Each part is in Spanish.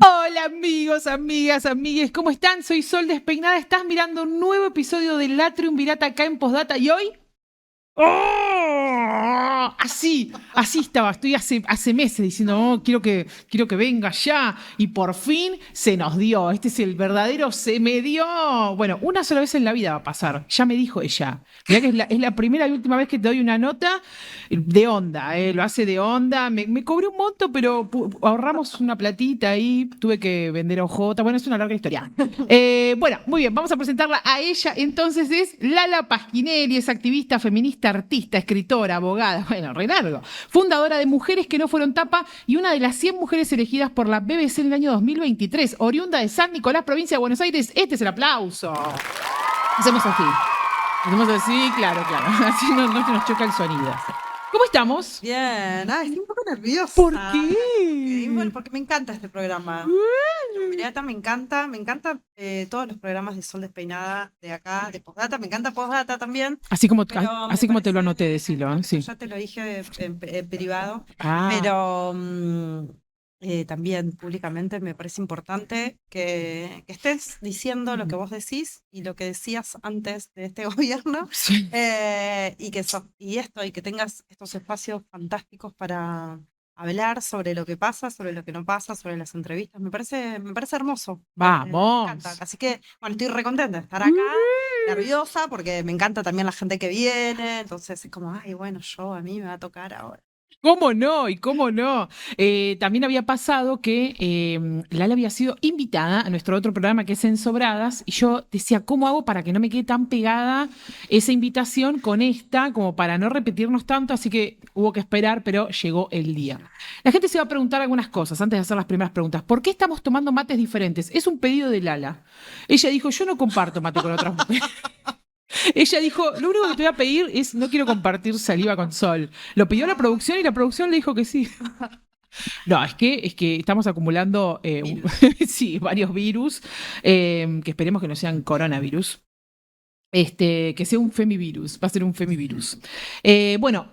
Hola amigos, amigas, amigues, ¿cómo están? Soy Sol Despeinada, estás mirando un nuevo episodio de La Triunvirata acá en Postdata y hoy... ¡Oh! Así estaba, estoy hace meses diciendo, oh, quiero que venga ya y por fin se nos dio, este es el verdadero se me dio. Bueno, una sola vez en la vida va a pasar, ya me dijo ella. Mirá que es la primera y última vez que te doy una nota de onda, lo hace de onda, me cobré un monto, pero ahorramos una platita ahí, tuve que vender hojota, bueno, es una larga historia. Bueno, muy bien, vamos a presentarla a ella. Entonces es Lala Pasquinelli, es activista, feminista, artista, escritora, abogada, bueno, re largo. Fundadora de Mujeres que no fueron tapa y una de las 100 mujeres elegidas por la BBC en el año 2023. Oriunda de San Nicolás, provincia de Buenos Aires. Este es el aplauso. Hacemos así. Hacemos así, claro, claro. Así no se nos choca el sonido. ¿Cómo estamos? Bien, estoy un poco ¿Por nerviosa. qué? Porque me encanta este programa. Triunvirata me encanta todos los programas de Sol Despeinada de acá, de Postdata, me encanta Postdata también, Así como, pero me así como te lo parece, anoté, decilo, ¿eh? creo que Sí. ya te lo dije en privado, Ah, pero también públicamente me parece importante que estés diciendo lo que vos decís y lo que decías antes de este gobierno, sí. y que tengas estos espacios fantásticos para hablar sobre lo que pasa, sobre lo que no pasa, sobre las entrevistas. Me parece hermoso. Me encanta. Vamos. Así que, bueno, estoy recontenta de estar acá, nerviosa, porque me encanta también la gente que viene. Entonces es como, ay, bueno, a mí me va a tocar ahora. ¿Cómo no? ¿Y cómo no? También había pasado que Lala había sido invitada a nuestro otro programa que es En Sobradas y yo decía, ¿cómo hago para que no me quede tan pegada esa invitación con esta, como para no repetirnos tanto? Así que hubo que esperar, pero llegó el día. La gente se va a preguntar algunas cosas antes de hacer las primeras preguntas. ¿Por qué estamos tomando mates diferentes? Es un pedido de Lala. Ella dijo, yo no comparto mate con otras mujeres. Ella dijo, lo único que te voy a pedir es no quiero compartir saliva con Sol. Lo pidió la Ah, producción y la producción le dijo que sí. No, es que estamos acumulando virus. sí, varios virus, que esperemos que no sean coronavirus. Que sea un femivirus, va a ser un femivirus. Bueno,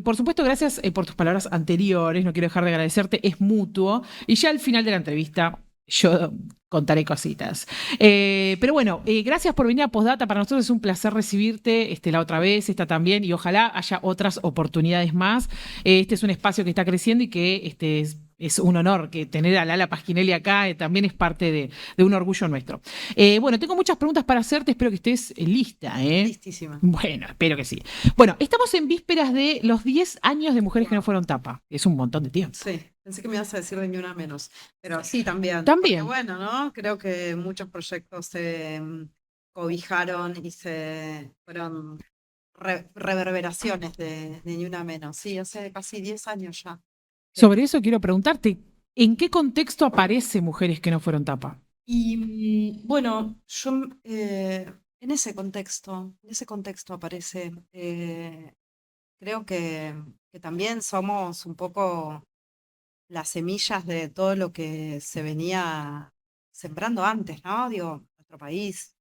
por supuesto, gracias por tus palabras anteriores, no quiero dejar de agradecerte, es mutuo. Y ya al final de la entrevista yo contaré cositas. Pero bueno, gracias por venir a Postdata, para nosotros es un placer recibirte la otra vez, esta también, y ojalá haya otras oportunidades más. Este es un espacio que está creciendo y que es un honor que tener a Lala Pasquinelli acá, también es parte de un orgullo nuestro. Bueno, tengo muchas preguntas para hacerte, espero que estés lista, ¿eh? Listísima. Bueno, espero que sí. Bueno, estamos en vísperas de los 10 años de Mujeres que no Wow. fueron tapa. Es un montón de tiempo. Sí, pensé que me ibas a decir de ni una menos, pero sí también, porque También. bueno, ¿no? Creo que muchos proyectos se cobijaron y se fueron reverberaciones de ni una menos. Sí, hace casi 10 años ya. Eh, Sobre eso quiero preguntarte, ¿en qué contexto aparece Mujeres que no fueron tapa? Y bueno, en ese contexto aparece, creo que también somos un poco las semillas de todo lo que se venía sembrando antes, ¿no? Digo, nuestro país,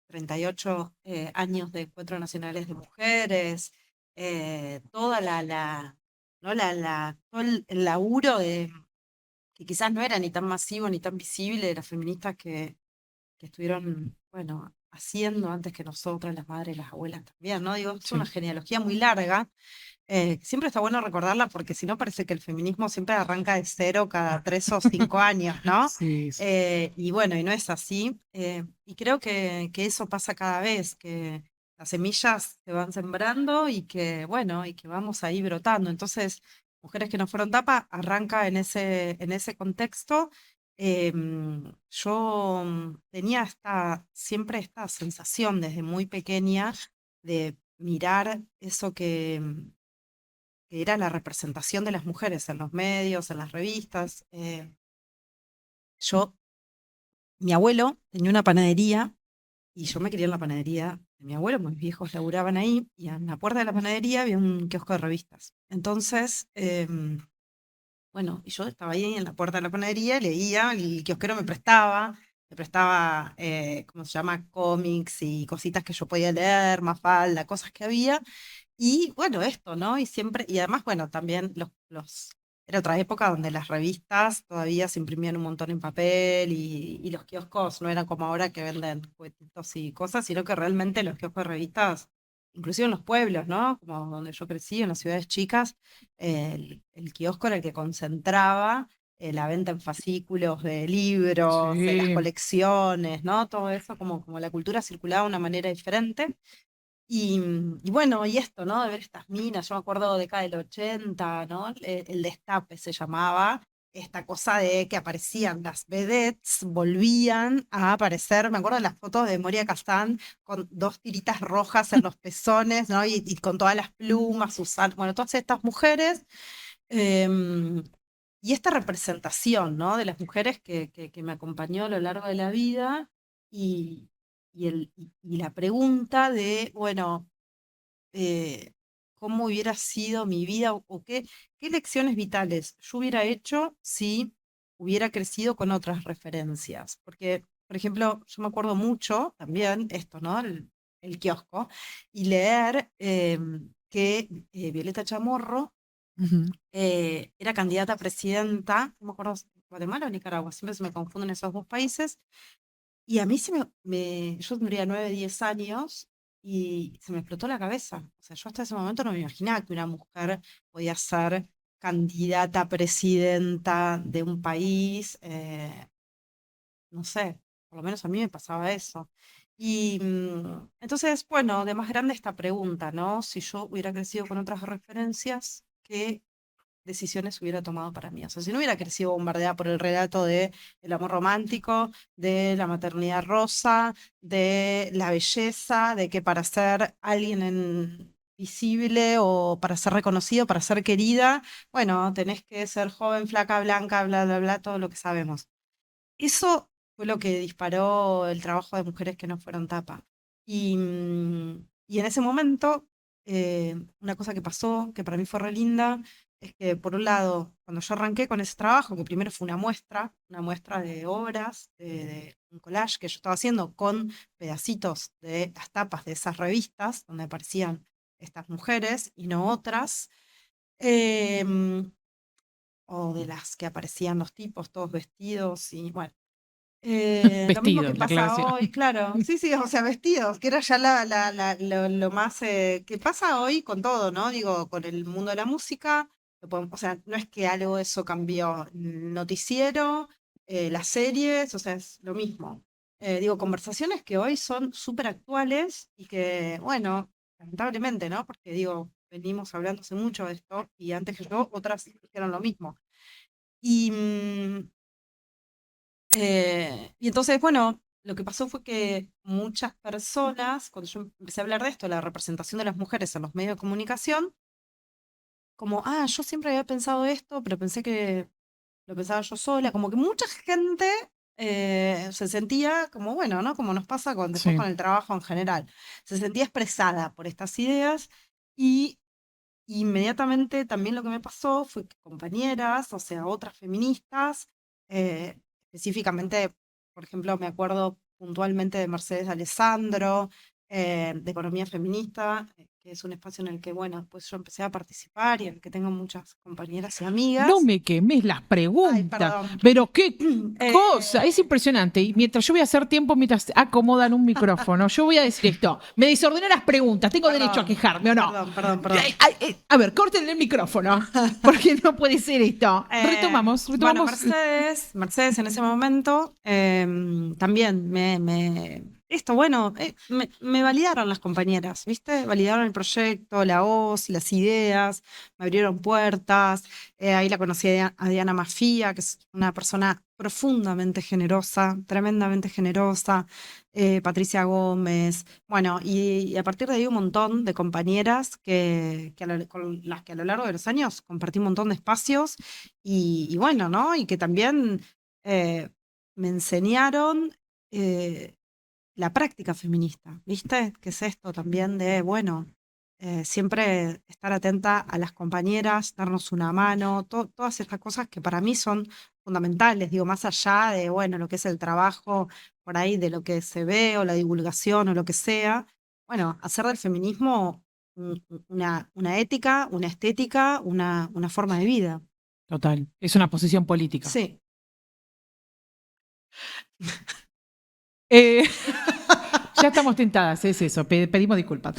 38 años de encuentros nacionales de mujeres, toda ¿no? Todo el laburo que quizás no era ni tan masivo ni tan visible de las feministas que estuvieron, bueno, haciendo antes que nosotras, las madres, las abuelas también, ¿no? Digo, es una Sí. genealogía muy larga. Siempre está bueno recordarla porque si no parece que el feminismo siempre arranca de cero cada 3 o 5 años, ¿no? Sí. Y bueno, y no es así. Y creo que eso pasa cada vez, que las semillas se van sembrando y que, bueno, y que vamos ahí brotando. Entonces, Mujeres que no fueron tapa arranca en ese contexto. Yo tenía siempre esta sensación desde muy pequeña de mirar eso que era la representación de las mujeres en los medios, en las revistas. Yo, mi abuelo tenía una panadería y yo me crié en la panadería de mi abuelo, mis viejos laburaban ahí y en la puerta de la panadería había un kiosco de revistas. Entonces, bueno, y yo estaba ahí en la puerta de la panadería, leía, el kiosquero me prestaba, ¿cómo se llama? Cómics y cositas que yo podía leer, Mafalda, cosas que había. Y bueno, esto, ¿no? Y siempre, y además, bueno, también los era otra época donde las revistas todavía se imprimían un montón en papel y los kioscos no eran como ahora que venden juguetitos y cosas, sino que realmente los kioscos de revistas, inclusive en los pueblos, ¿no? Como donde yo crecí, en las ciudades chicas, el kiosco era el que concentraba la venta en fascículos de libros, las Sí. colecciones, ¿no? Todo eso, como la cultura circulaba de una manera diferente. Y bueno, y esto, ¿no? De ver estas minas, yo me acuerdo de década del 80, ¿no? El destape se llamaba, esta cosa de que aparecían las vedettes, volvían a aparecer, me acuerdo de las fotos de Moria Kazan con dos tiritas rojas en los pezones, ¿no? Y con todas las plumas, usando, bueno, todas estas mujeres. em, y esta representación, ¿no? De las mujeres que me acompañó a lo largo de la vida y, y la pregunta de, bueno, eh, cómo hubiera sido mi vida o qué lecciones vitales yo hubiera hecho si hubiera crecido con otras referencias. Porque, por ejemplo, yo me acuerdo mucho también esto, ¿no? El kiosco, y leer que Violeta Chamorro Ujú. era candidata a presidenta, no me acuerdo, si Guatemala o Nicaragua, siempre se me confunden esos dos países, y a mí yo tendría 9 10 años y se me explotó la cabeza. O sea, yo hasta ese momento no me imaginaba que una mujer podía ser candidata a presidenta de un país. No sé, por lo menos a mí me pasaba eso. Y entonces, bueno, de más grande esta pregunta, ¿no? Si yo hubiera crecido con otras referencias, ¿qué decisiones hubiera tomado para mí? O sea, si no hubiera crecido bombardeada por el relato de el amor romántico, de la maternidad rosa, de la belleza, de que para ser alguien visible o para ser reconocido, para ser querida, bueno, tenés que ser joven, flaca, blanca, bla, bla, bla, todo lo que sabemos. Eso fue lo que disparó el trabajo de mujeres que no fueron tapa. Y en ese momento, una cosa que pasó, que para mí fue re linda, es que por un lado, cuando yo arranqué con ese trabajo, que primero fue una muestra de obras, de un collage que yo estaba haciendo con pedacitos de las tapas de esas revistas donde aparecían estas mujeres y no otras, em, o de las que aparecían los tipos todos vestidos y bueno. Lo mismo que Vestidos, la pasa aclaración. hoy, claro, sí, sí, o sea, vestidos, que era ya lo más que pasa hoy con todo, ¿no? Digo, con el mundo de la música, o sea, no es que algo eso cambió, el noticiero, las series, o sea, es lo mismo. Digo, conversaciones que hoy son súper actuales y que, bueno, lamentablemente, ¿no? Porque digo, venimos hablando hace mucho de esto y antes que yo, otras dijeron lo mismo. Y, y entonces, bueno, lo que pasó fue que muchas personas, cuando yo empecé a hablar de esto, la representación de las mujeres en los medios de comunicación, como, yo siempre había pensado esto, pero pensé que lo pensaba yo sola, como que mucha gente se sentía como, bueno, ¿no? Como nos pasa después con Sí. el trabajo en general, se sentía expresada por estas ideas y inmediatamente también lo que me pasó fue que compañeras, o sea, otras feministas, específicamente, por ejemplo, me acuerdo puntualmente de Mercedes Alessandro, de Economía Feminista, que es un espacio en el que, bueno, después yo empecé a participar y en el que tengo muchas compañeras y No amigas. me quemes las Ay, preguntas, perdón. pero qué Eh, cosa, es impresionante. Y mientras yo voy a hacer tiempo, mientras acomodan un micrófono, yo voy a decir esto. Me desordené las preguntas, ¿tengo derecho a perdón, quejarme o no? perdón. A ver, córtenle el micrófono, porque no puede ser esto. Bueno, Retomamos. Mercedes en ese momento también esto, bueno, me validaron las compañeras, ¿viste? Validaron el proyecto, la voz, las ideas, me abrieron puertas. Ahí la conocí a Diana Mafía, que es una persona profundamente generosa, tremendamente generosa. Patricia Gómez. Bueno, y a partir de ahí un montón de compañeras con las que a lo largo de los años compartí un montón de espacios y bueno, ¿no? Y que también eh, me enseñaron la práctica feminista, ¿viste? Que es esto también de, bueno, siempre estar atenta a las compañeras, darnos una mano, todas estas cosas que para mí son fundamentales, digo, más allá de, bueno, lo que es el trabajo por ahí, de lo que se ve o la divulgación o lo que sea, bueno, hacer del feminismo una ética, una estética, una forma de vida. Total. Es una posición política. Sí. Eh, ya estamos tentadas, es eso, pedimos disculpas.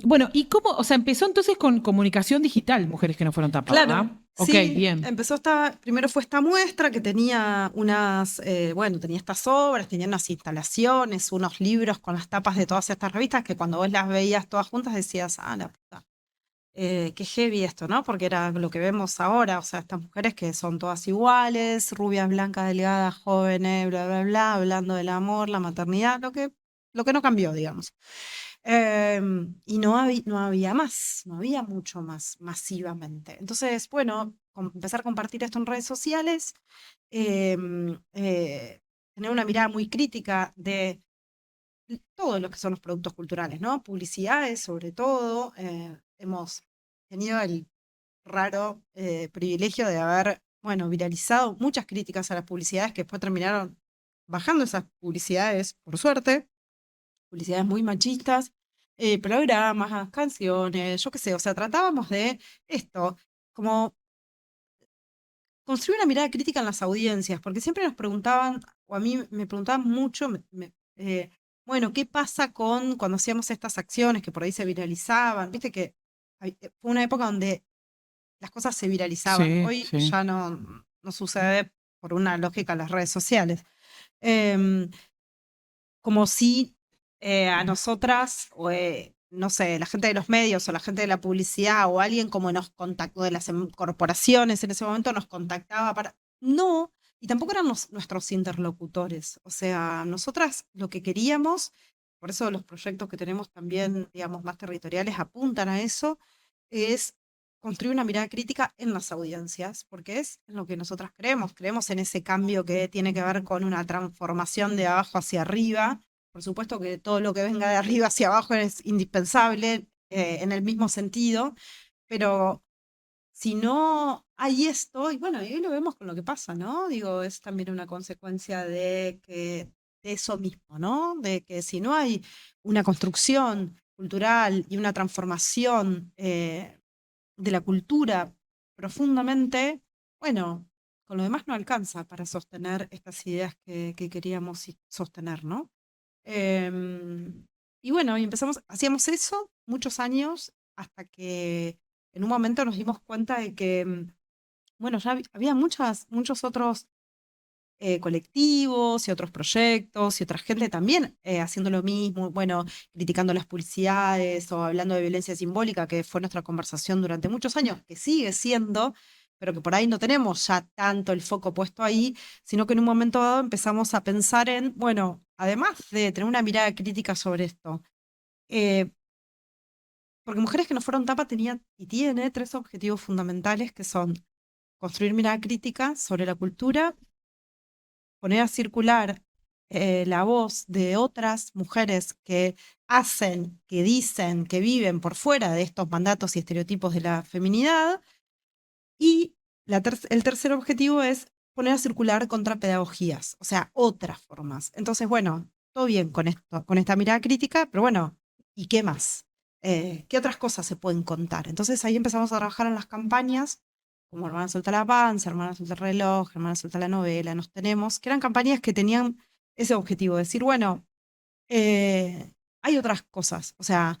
Bueno, ¿y cómo? O sea, empezó entonces con comunicación digital, Mujeres que no fueron tapas, ¿verdad? Claro, Ok, sí, bien. primero fue esta muestra que tenía tenía estas obras, tenía unas instalaciones, unos libros con las tapas de todas estas revistas que cuando vos las veías todas juntas decías, ah, la puta, qué heavy esto, ¿no? Porque era lo que vemos ahora, o sea, estas mujeres que son todas iguales, rubias, blancas, delgadas, jóvenes, bla, bla, bla, hablando del amor, la maternidad, lo que no cambió, digamos. Y no había más, no había mucho más masivamente. Entonces, bueno, empezar a compartir esto en redes sociales, em, eh, tener una mirada muy crítica de todo lo que son los productos culturales, ¿no? Publicidades, sobre todo. Hemos tenido el raro privilegio de haber, bueno, viralizado muchas críticas a las publicidades que después terminaron bajando esas publicidades, por suerte, publicidades muy machistas, programas, canciones, yo qué sé, o sea, tratábamos de esto, como construir una mirada crítica en las audiencias, porque siempre nos preguntaban, o a mí me preguntaban mucho, bueno, ¿qué pasa con cuando hacíamos estas acciones que por ahí se viralizaban? Viste que fue una época donde las cosas se viralizaban, Sí, hoy sí. ya no sucede por una lógica de las redes sociales. Em, Como si a nosotras, o no sé, la gente de los medios o la gente de la publicidad o alguien como nos contactó de las corporaciones en ese momento nos contactaba para... No, y tampoco eran nuestros interlocutores. O sea, nosotras lo que queríamos, por eso los proyectos que tenemos también, digamos, más territoriales apuntan a eso, es construir una mirada crítica en las audiencias, porque es en lo que nosotras creemos. Creemos en ese cambio que tiene que ver con una transformación de abajo hacia arriba. Por supuesto que todo lo que venga de arriba hacia abajo es indispensable en el mismo sentido, pero si no hay esto, y bueno, y hoy lo vemos con lo que pasa, ¿no? Digo, es también una consecuencia de eso mismo, ¿no? De que si no hay una construcción cultural y una transformación de la cultura profundamente, bueno, con lo demás no alcanza para sostener estas ideas que queríamos sostener, ¿no? Y bueno, y hacíamos eso muchos años hasta que en un momento nos dimos cuenta de que, bueno, ya había muchos otros colectivos y otros proyectos y otra gente también haciendo lo mismo, bueno, criticando las publicidades o hablando de violencia simbólica, que fue nuestra conversación durante muchos años, que sigue siendo, pero que por ahí no tenemos ya tanto el foco puesto ahí, sino que en un momento dado empezamos a pensar en, bueno, además de tener una mirada crítica sobre esto, eh, porque Mujeres que no fueron tapa tenía y tiene tres objetivos fundamentales que son construir mirada crítica sobre la cultura, poner a circular la voz de otras mujeres que hacen, que dicen, que viven por fuera de estos mandatos y estereotipos de la feminidad. Y el tercer objetivo es poner a circular contrapedagogías, o sea, otras formas. Entonces, bueno, todo bien con esto, con esta mirada crítica, pero bueno, ¿y qué más? ¿Qué otras cosas se pueden contar? Entonces ahí empezamos a trabajar en las campañas, como Hermana Suelta la Panza, Hermana Suelta el Reloj, Hermana Suelta la Novela, Nos Tenemos, que eran campañas que tenían ese objetivo, decir, bueno, hay otras cosas, o sea,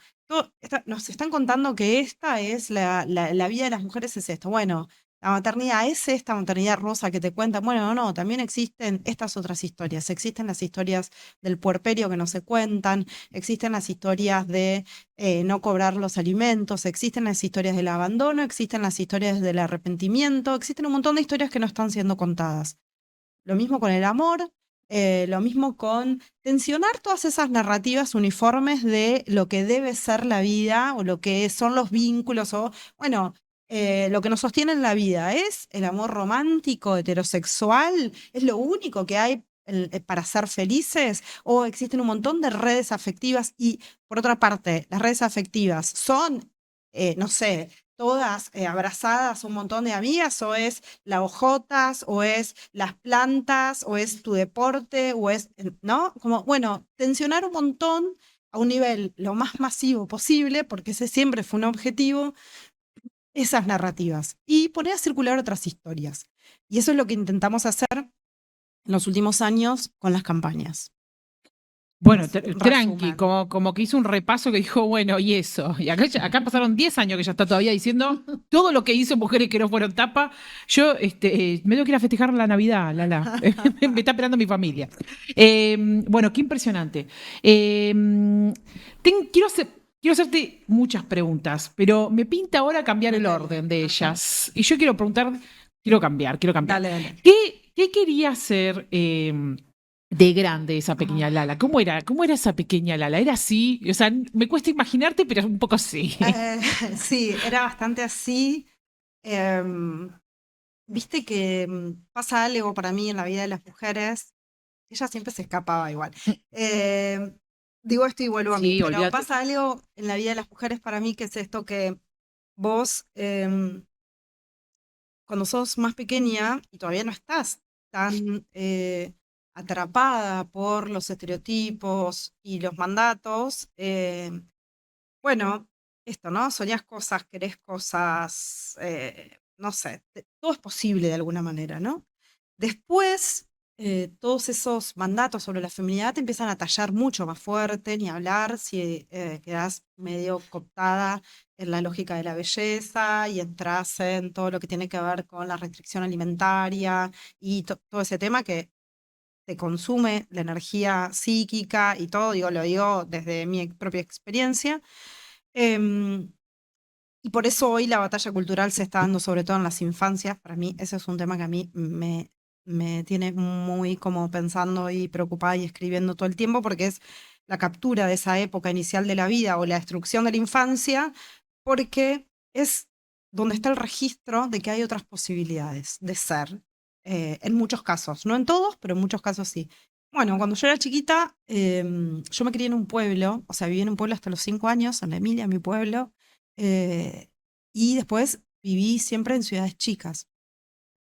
nos están contando que esta es la vida de las mujeres es esto. Bueno, la maternidad es esta maternidad rosa que te cuentan. Bueno, no, no, también existen estas otras historias. Existen las historias del puerperio que no se cuentan, existen las historias de no cobrar los alimentos, existen las historias del abandono, existen las historias del arrepentimiento, existen un montón de historias que no están siendo contadas. Lo mismo con el amor, lo mismo con tensionar todas esas narrativas uniformes de lo que debe ser la vida o lo que son los vínculos o, bueno, lo que nos sostiene en la vida es el amor romántico, heterosexual, es lo único que hay para ser felices o existen un montón de redes afectivas y, por otra parte, las redes afectivas son, no sé, todas abrazadas un montón de amigas o es la hojotas, o es las plantas, o es tu deporte, o es, ¿no? Como, bueno, tensionar un montón a un nivel lo más masivo posible, porque ese siempre fue un objetivo, esas narrativas y poner a circular otras historias. Y eso es lo que intentamos hacer en los últimos años con las campañas. Bueno, tranqui, Resumen. como que hizo un repaso que dijo, bueno, y eso. Y acá pasaron 10 años que ya está todavía diciendo todo lo que hizo Mujeres que no fueron tapa. Yo me tengo que ir a festejar la Navidad, Lala. Me está esperando mi familia. Bueno, qué impresionante. Quiero hacerte muchas preguntas, pero me pinta ahora cambiar el Metele. orden de Ajá. ellas. Y yo quiero cambiar. Dale, dale. ¿Qué quería hacer? De grande esa pequeña Ah. Lala. ¿Cómo era esa pequeña Lala? ¿Era así? O sea, me cuesta imaginarte, pero un poco sí. Eh, sí, era bastante así. Em, Viste que pasa algo para mí en la vida de las mujeres. Ella siempre se escapaba igual. Em, Digo esto y vuelvo a mí, Sí, pero olvídate. pasa algo en la vida de las mujeres para mí que es esto que vos, cuando sos más pequeña y todavía no estás tan atrapada por los estereotipos y los mandatos, bueno, esto, ¿no? Soñás cosas, querés cosas, no sé, todo es posible de alguna manera, ¿no? Después, todos esos mandatos sobre la feminidad te empiezan a tallar mucho más fuerte, ni hablar si quedás medio cooptada en la lógica de la belleza y entras en todo lo que tiene que ver con la restricción alimentaria y todo ese tema que te consume la energía psíquica y todo, digo, lo digo desde mi propia experiencia. Em, y por eso hoy la batalla cultural se está dando sobre todo en las infancias. Para mí ese es un tema que a mí me tiene muy como pensando y preocupada y escribiendo todo el tiempo porque es la captura de esa época inicial de la vida o la destrucción de la infancia porque es donde está el registro de que hay otras posibilidades de ser, en muchos casos, no en todos, pero en muchos casos sí. Bueno, cuando yo era chiquita, yo me crié en un pueblo, o sea, viví en un pueblo hasta los 5 años, en La Emilia, mi pueblo, eh, y después viví siempre en ciudades chicas.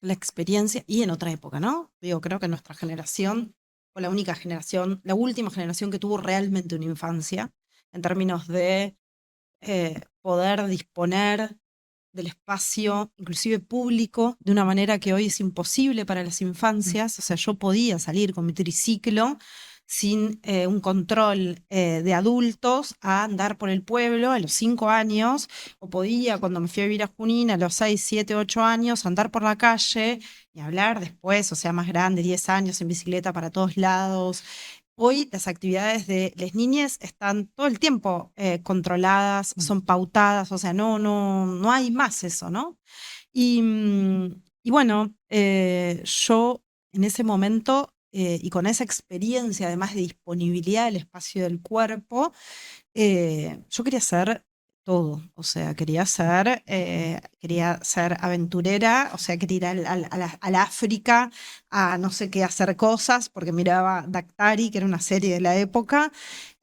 La experiencia, y en otra época, ¿no? Digo, creo que nuestra generación fue la única generación, la última generación que tuvo realmente una infancia, en términos de poder disponer del espacio, inclusive público, de una manera que hoy es imposible para las infancias. O sea, yo podía salir con mi triciclo sin un control de adultos a andar por el pueblo a los 5 años, o podía cuando me fui a vivir a Junín a los 6, 7, 8 años andar por la calle y hablar después, o sea, más grande, 10 años en bicicleta para todos lados. Hoy las actividades de las niñas están todo el tiempo controladas, son pautadas, o sea, no hay más eso, ¿no? Y bueno, yo en ese momento y con esa experiencia, además de disponibilidad del espacio del cuerpo, yo quería hacer todo, o sea, quería ser aventurera, o sea, quería ir al África a no sé qué hacer cosas, porque miraba Daktari, que era una serie de la época,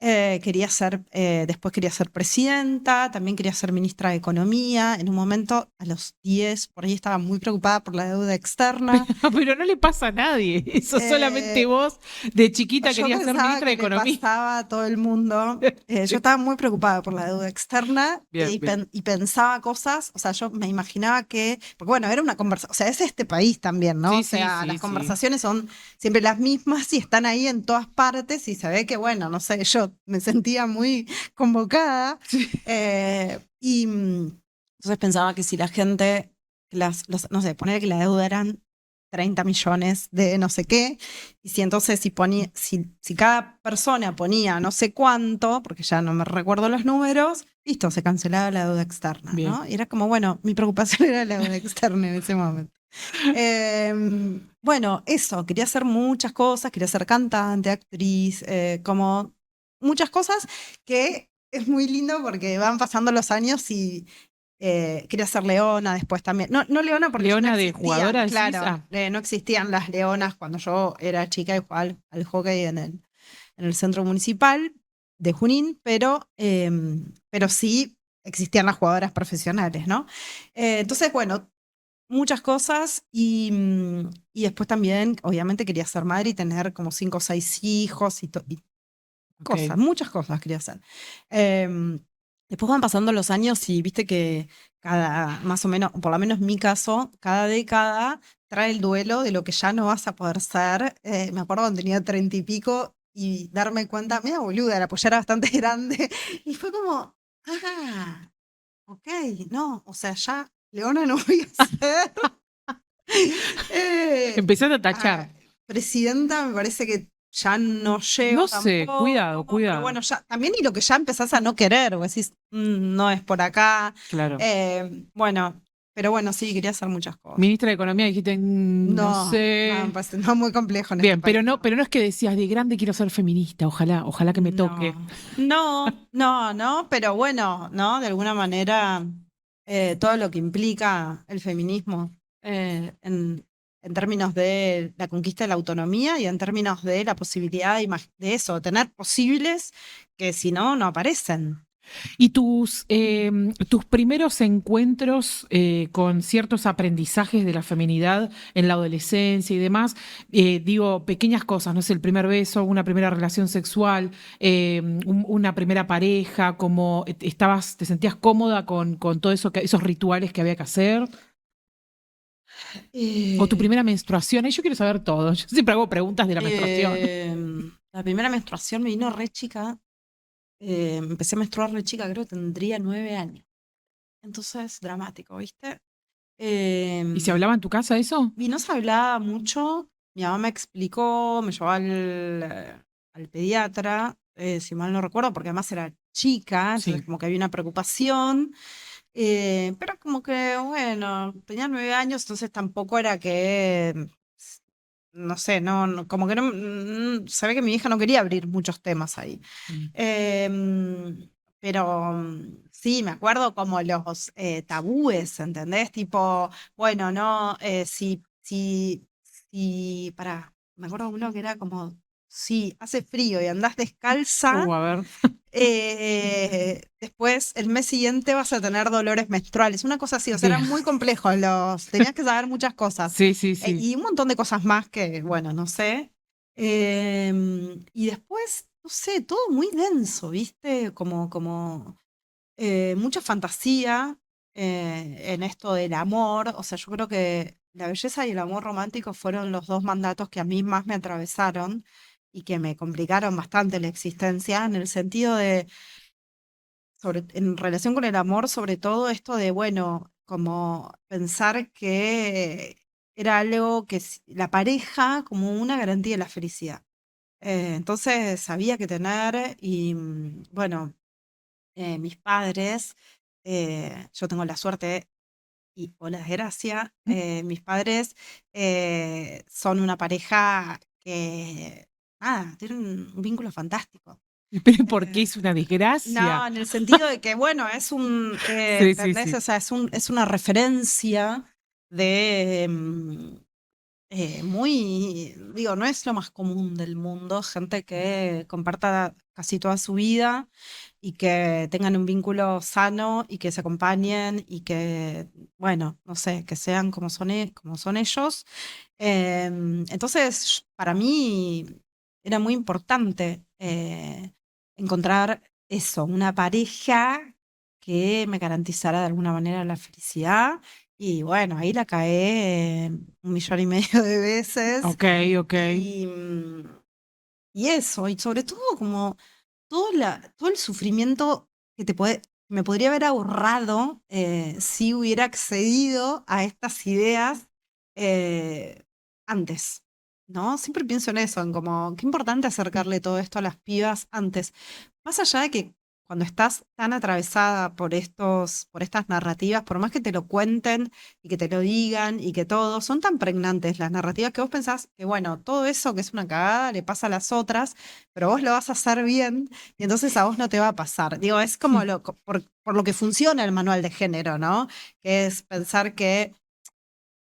después quería ser presidenta, también quería ser ministra de Economía, en un momento a los 10 por ahí estaba muy preocupada por la deuda externa. Pero no le pasa a nadie. Eso solamente Eh, vos de chiquita yo querías ser pensaba ministra de que le Economía. pasaba a todo el mundo. Yo Sí. estaba muy preocupada por la deuda externa Bien, bien. y pensaba cosas, o sea, yo me imaginaba que, porque bueno, era una conversación, o sea, es este país también, ¿no? O Sí, sí, sea, sí, las sí. conversaciones son siempre las mismas y están ahí en todas partes y se ve que, bueno, no sé, yo me sentía muy convocada. Sí. Entonces pensaba que si la gente, no sé, poner que la deuda eran 30 millones de no sé qué, y si entonces si cada persona ponía no sé cuánto, porque ya no me recuerdo los números, listo, se cancelaba la deuda externa, Bien. ¿no? Y era como, bueno, mi preocupación era la deuda externa en ese momento. Bueno, eso, quería hacer muchas cosas, quería ser cantante, actriz, como muchas cosas que es muy lindo porque van pasando los años y quería ser leona después también. No leona porque ya no Leona de existían, jugadora, decís. claro, Ah, no existían las leonas cuando yo era chica y jugaba al hockey en el centro municipal de Junín, pero sí existían las jugadoras profesionales, ¿no? Entonces, bueno, muchas cosas y después también, obviamente, quería ser madre y tener como 5 o 6 hijos y ok. cosas, muchas cosas quería hacer. Em, después van pasando los años y viste que cada, más o menos, por lo menos en mi caso, cada década trae el duelo de lo que ya no vas a poder ser. Me acuerdo cuando tenía 30 y pico y darme cuenta, mira boluda, la polla era bastante grande. Y fue como, ah, ok, no, o sea, ya Leona no voy a ser. Empezaste a Ah, tachar. presidenta me parece que ya no No llego sé, cuidado, tampoco, pero cuidado. bueno, ya también y lo que ya empezás a no querer, o decís, no es por acá. Claro. Bueno, pero bueno, sí, quería hacer muchas cosas. Ministra de Economía, dijiste, no No, no, me sé. parece no, muy complejo en este Bien, país. pero no es que decías de grande quiero ser feminista, ojalá, ojalá que me toque. No, no, pero bueno, ¿no? De alguna manera, todo lo que implica el feminismo en términos de la conquista de la autonomía y en términos de la posibilidad de eso, tener posibles que si no, no aparecen. Y tus primeros encuentros con ciertos aprendizajes de la feminidad en la adolescencia y demás, digo, pequeñas cosas, no sé, el primer beso, una primera relación sexual, una primera pareja, como te sentías cómoda con todo eso, esos rituales que había que hacer, o tu Eh, primera menstruación. Yo quiero saber todo. Yo siempre hago preguntas de la menstruación. la primera menstruación me vino re chica. Empecé a menstruar re chica, creo que tendría 9 años. Entonces, dramático, ¿viste? ¿Y se Em, hablaba en tu casa eso? y no se hablaba mucho. Mi mamá me explicó, me llevó al pediatra, si mal no recuerdo, porque además era chica, entonces Sí. como que había una preocupación. Pero como que, bueno, tenía 9 años, entonces tampoco era que, no sé, como que no, se ve que mi hija no quería abrir muchos temas ahí. Mm. Pero sí, me acuerdo como los tabúes, ¿entendés? Tipo, bueno, no, pará, me acuerdo uno que era como, si hace frío y andás descalza, A ver. después el mes siguiente vas a tener dolores menstruales, una cosa así, o sea, eran muy complejos tenías que saber muchas cosas. Sí, sí, sí. Y un montón de cosas más que, bueno, no sé. Y después, no sé, todo muy denso, ¿viste? Como mucha fantasía en esto del amor. O sea, yo creo que la belleza y el amor romántico fueron los dos mandatos que a mí más me atravesaron y que me complicaron bastante la existencia, en el sentido de, en relación con el amor, sobre todo esto de, bueno, como pensar que era algo la pareja como una garantía de la felicidad. Entonces había que tener, y bueno, mis padres, yo tengo la suerte o la desgracia, mis padres son una pareja que, nada, tienen un vínculo fantástico. Pero porque Eh, es una no, desgracia. en el sentido de que, bueno, Sí, sí, ¿entendés? O sí. sea, es una referencia de muy, digo, no es lo más común del mundo, gente que comparta casi toda su vida y que tengan un vínculo sano y que se acompañen y que, bueno, no sé, que sean como son ellos. Entonces, para mí era muy importante encontrar eso, una pareja que me garantizara de alguna manera la felicidad. Y bueno, ahí la caé 1,5 millones de veces. Ok, ok. Y, y eso, y sobre todo como todo el sufrimiento me podría haber ahorrado si hubiera accedido a estas ideas eh, antes, ¿no? Siempre pienso en eso, en como, qué importante acercarle todo esto a las pibas antes. Más allá de que cuando estás tan atravesada por estas narrativas, por más que te lo cuenten y que te lo digan y que todo, son tan pregnantes las narrativas que vos pensás que, bueno, todo eso que es una cagada le pasa a las otras, pero vos lo vas a hacer bien y entonces a vos no te va a pasar. Digo, es como por lo que funciona el manual de género, ¿no? Que es pensar que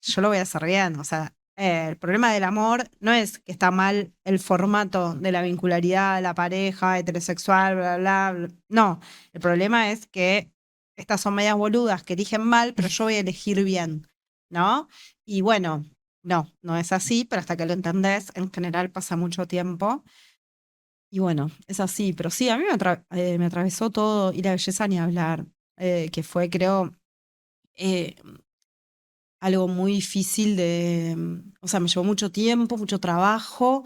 yo lo voy a hacer bien. O sea, el problema del amor no es que está mal el formato de la vincularidad, la pareja, heterosexual, bla, bla, bla. No, el problema es que estas son medias boludas que eligen mal, pero yo voy a elegir bien, ¿no? Y bueno, no es así, pero hasta que lo entendés, en general pasa mucho tiempo. Y bueno, es así, pero sí, a mí me atravesó todo, y la belleza ni hablar, que fue, creo, eh, algo muy difícil o sea, me llevó mucho tiempo, mucho trabajo,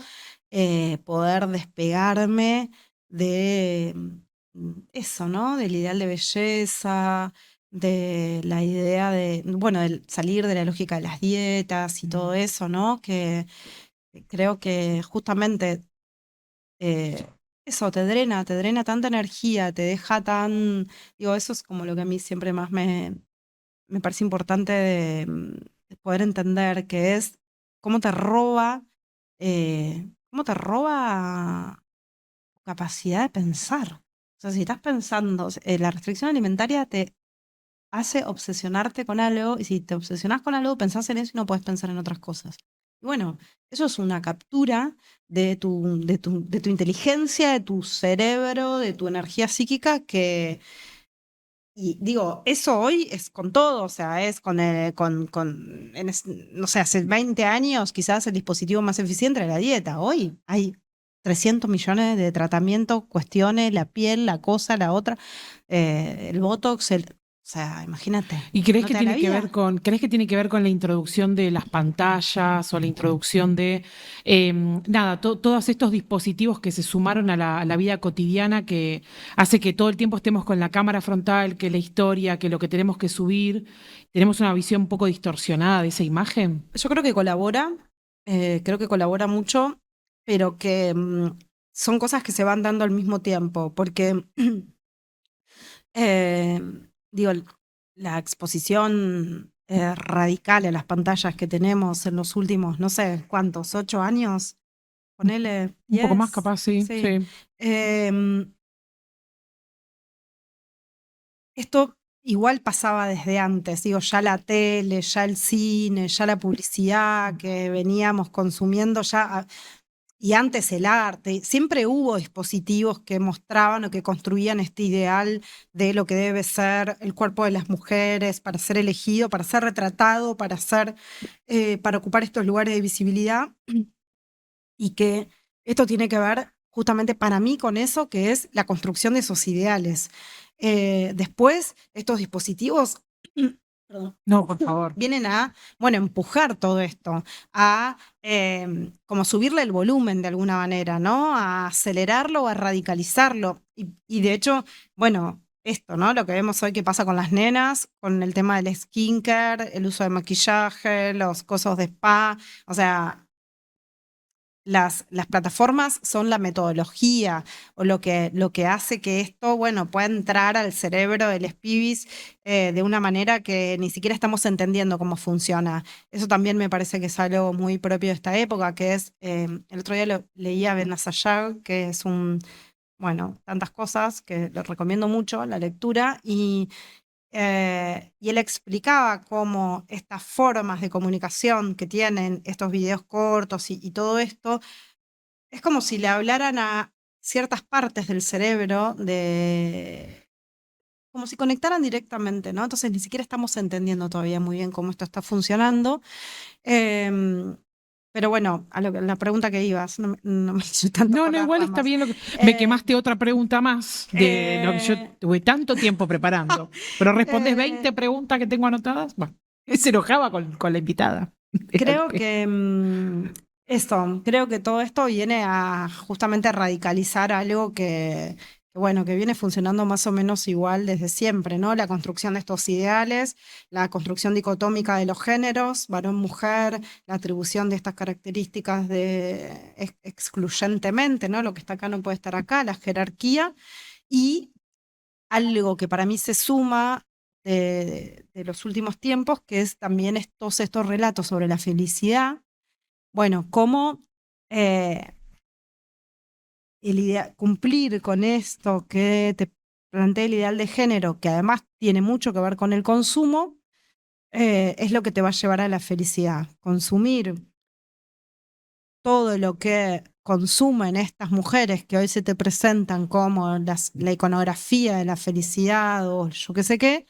poder despegarme de eso, ¿no? Del ideal de belleza, de la idea de, bueno, de salir de la lógica de las dietas y todo eso, ¿no? Que creo que justamente eh, eso te drena tanta energía, te deja tan, digo, eso es como lo que a mí siempre más me parece importante de poder entender, que es cómo te roba tu capacidad de pensar. O sea, si estás pensando, la restricción alimentaria te hace obsesionarte con algo, y si te obsesionas con algo, pensás en eso y no puedes pensar en otras cosas. Y bueno, eso es una captura de tu inteligencia, de tu cerebro, de tu energía psíquica y digo, eso hoy es con todo, o sea, es no sé, hace 20 años quizás el dispositivo más eficiente era la dieta. Hoy hay 300 millones de tratamientos, cuestiones, la piel, la cosa, la otra, el Botox, o sea, imagínate, ¿Y crees ¿no que te da la tiene que ver vida? crees que tiene que ver con la introducción de las pantallas o la introducción de, nada, todos estos dispositivos que se sumaron a la vida cotidiana que hace que todo el tiempo estemos con la cámara frontal, que la historia, que lo que tenemos que subir, tenemos una visión un poco distorsionada de esa imagen? Yo creo que colabora mucho, pero que son cosas que se van dando al mismo tiempo, porque Eh, digo, la exposición radical a las pantallas que tenemos en los últimos, no sé, ¿cuántos? ¿8 años? Ponele Un poco más 10. capaz, sí, Sí. sí. Em, Esto igual pasaba desde antes, digo, ya la tele, ya el cine, ya la publicidad que veníamos consumiendo, y antes el arte, siempre hubo dispositivos que mostraban o que construían este ideal de lo que debe ser el cuerpo de las mujeres para ser elegido, para ser retratado, para ocupar estos lugares de visibilidad, y que esto tiene que ver justamente para mí con eso, que es la construcción de esos ideales. Después, estos dispositivos perdón, No, por favor. vienen a, bueno, empujar todo esto, a como subirle el volumen de alguna manera, ¿no? A acelerarlo o a radicalizarlo. Y de hecho, bueno, esto, ¿no? Lo que vemos hoy que pasa con las nenas, con el tema del skincare, el uso de maquillaje, los cosos de spa, o sea, las plataformas son la metodología o lo que hace que esto, bueno, pueda entrar al cerebro del espibis de una manera que ni siquiera estamos entendiendo cómo funciona. Eso también me parece que es algo muy propio de esta época, que es, el otro día leía a Ben Assayag, que es bueno, tantas cosas que lo recomiendo mucho, la lectura, y él explicaba cómo estas formas de comunicación que tienen estos videos cortos y todo esto, es como si le hablaran a ciertas partes del cerebro como si conectaran directamente, ¿no? Entonces ni siquiera estamos entendiendo todavía muy bien cómo esto está funcionando. Em, pero bueno, la pregunta que ibas, no me hice tanto No, por no, las igual está ramas. bien lo que. Me Eh, quemaste otra pregunta más de lo que yo eh, tuve tanto tiempo preparando. Pero respondes eh, 20 preguntas que tengo anotadas. Bueno, se enojaba con la invitada. Creo que creo que todo esto viene a justamente radicalizar algo bueno, que viene funcionando más o menos igual desde siempre, ¿no? La construcción de estos ideales, la construcción dicotómica de los géneros, varón-mujer, la atribución de estas características excluyentemente, ¿no? Lo que está acá no puede estar acá, la jerarquía, y algo que para mí se suma de los últimos tiempos, que es también todos estos relatos sobre la felicidad. Bueno, cómo eh, cumplir con esto que te plantea el ideal de género, que además tiene mucho que ver con el consumo, es lo que te va a llevar a la felicidad. Consumir todo lo que consumen estas mujeres que hoy se te presentan como la iconografía de la felicidad o yo qué sé qué,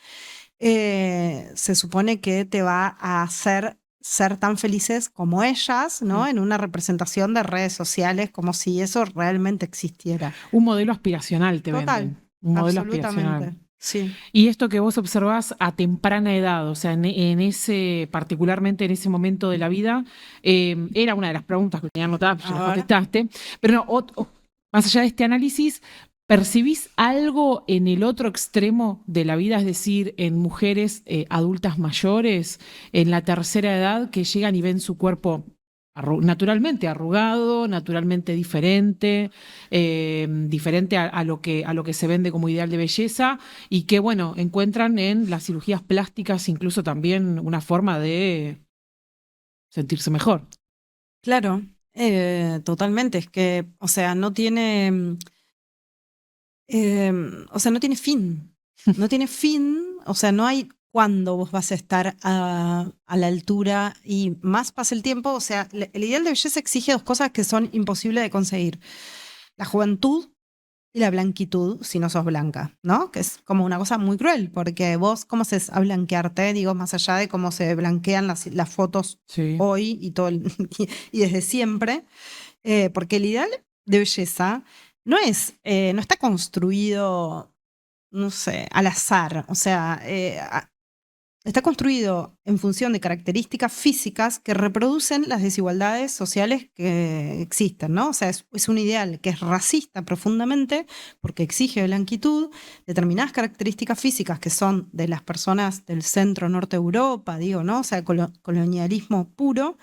se supone que te va a hacer ser tan felices como ellas, ¿no? En una representación de redes sociales, como si eso realmente existiera. Un modelo aspiracional te Total, venden. Un modelo aspiracional. absolutamente. Sí. Y esto que vos observás a temprana edad, o sea, en ese, particularmente en ese momento de la vida, era una de las preguntas que tenía anotadas, ya las A ver. contestaste, pero no, más allá de este análisis, ¿percibís algo en el otro extremo de la vida, es decir, en mujeres adultas mayores, en la tercera edad, que llegan y ven su cuerpo naturalmente arrugado, naturalmente diferente, diferente a lo que se vende como ideal de belleza y que, bueno, encuentran en las cirugías plásticas incluso también una forma de sentirse mejor? Claro, totalmente. Es que, o sea, no tiene, o sea, no tiene fin. No tiene fin, o sea, no hay cuándo vos vas a estar a la altura y más pasa el tiempo. O sea, el ideal de belleza exige dos cosas que son imposibles de conseguir. La juventud y la blanquitud, si no sos blanca, ¿no? Que es como una cosa muy cruel, porque vos, ¿cómo haces a blanquearte? Digo, más allá de cómo se blanquean las fotos Sí. hoy y, y desde siempre, porque el ideal de belleza no está construido, no sé, al azar, o sea, está construido en función de características físicas que reproducen las desigualdades sociales que existen, ¿no? O sea, es un ideal que es racista profundamente porque exige blanquitud, determinadas características físicas que son de las personas del centro norte de Europa, digo, ¿no? O sea, colonialismo puro,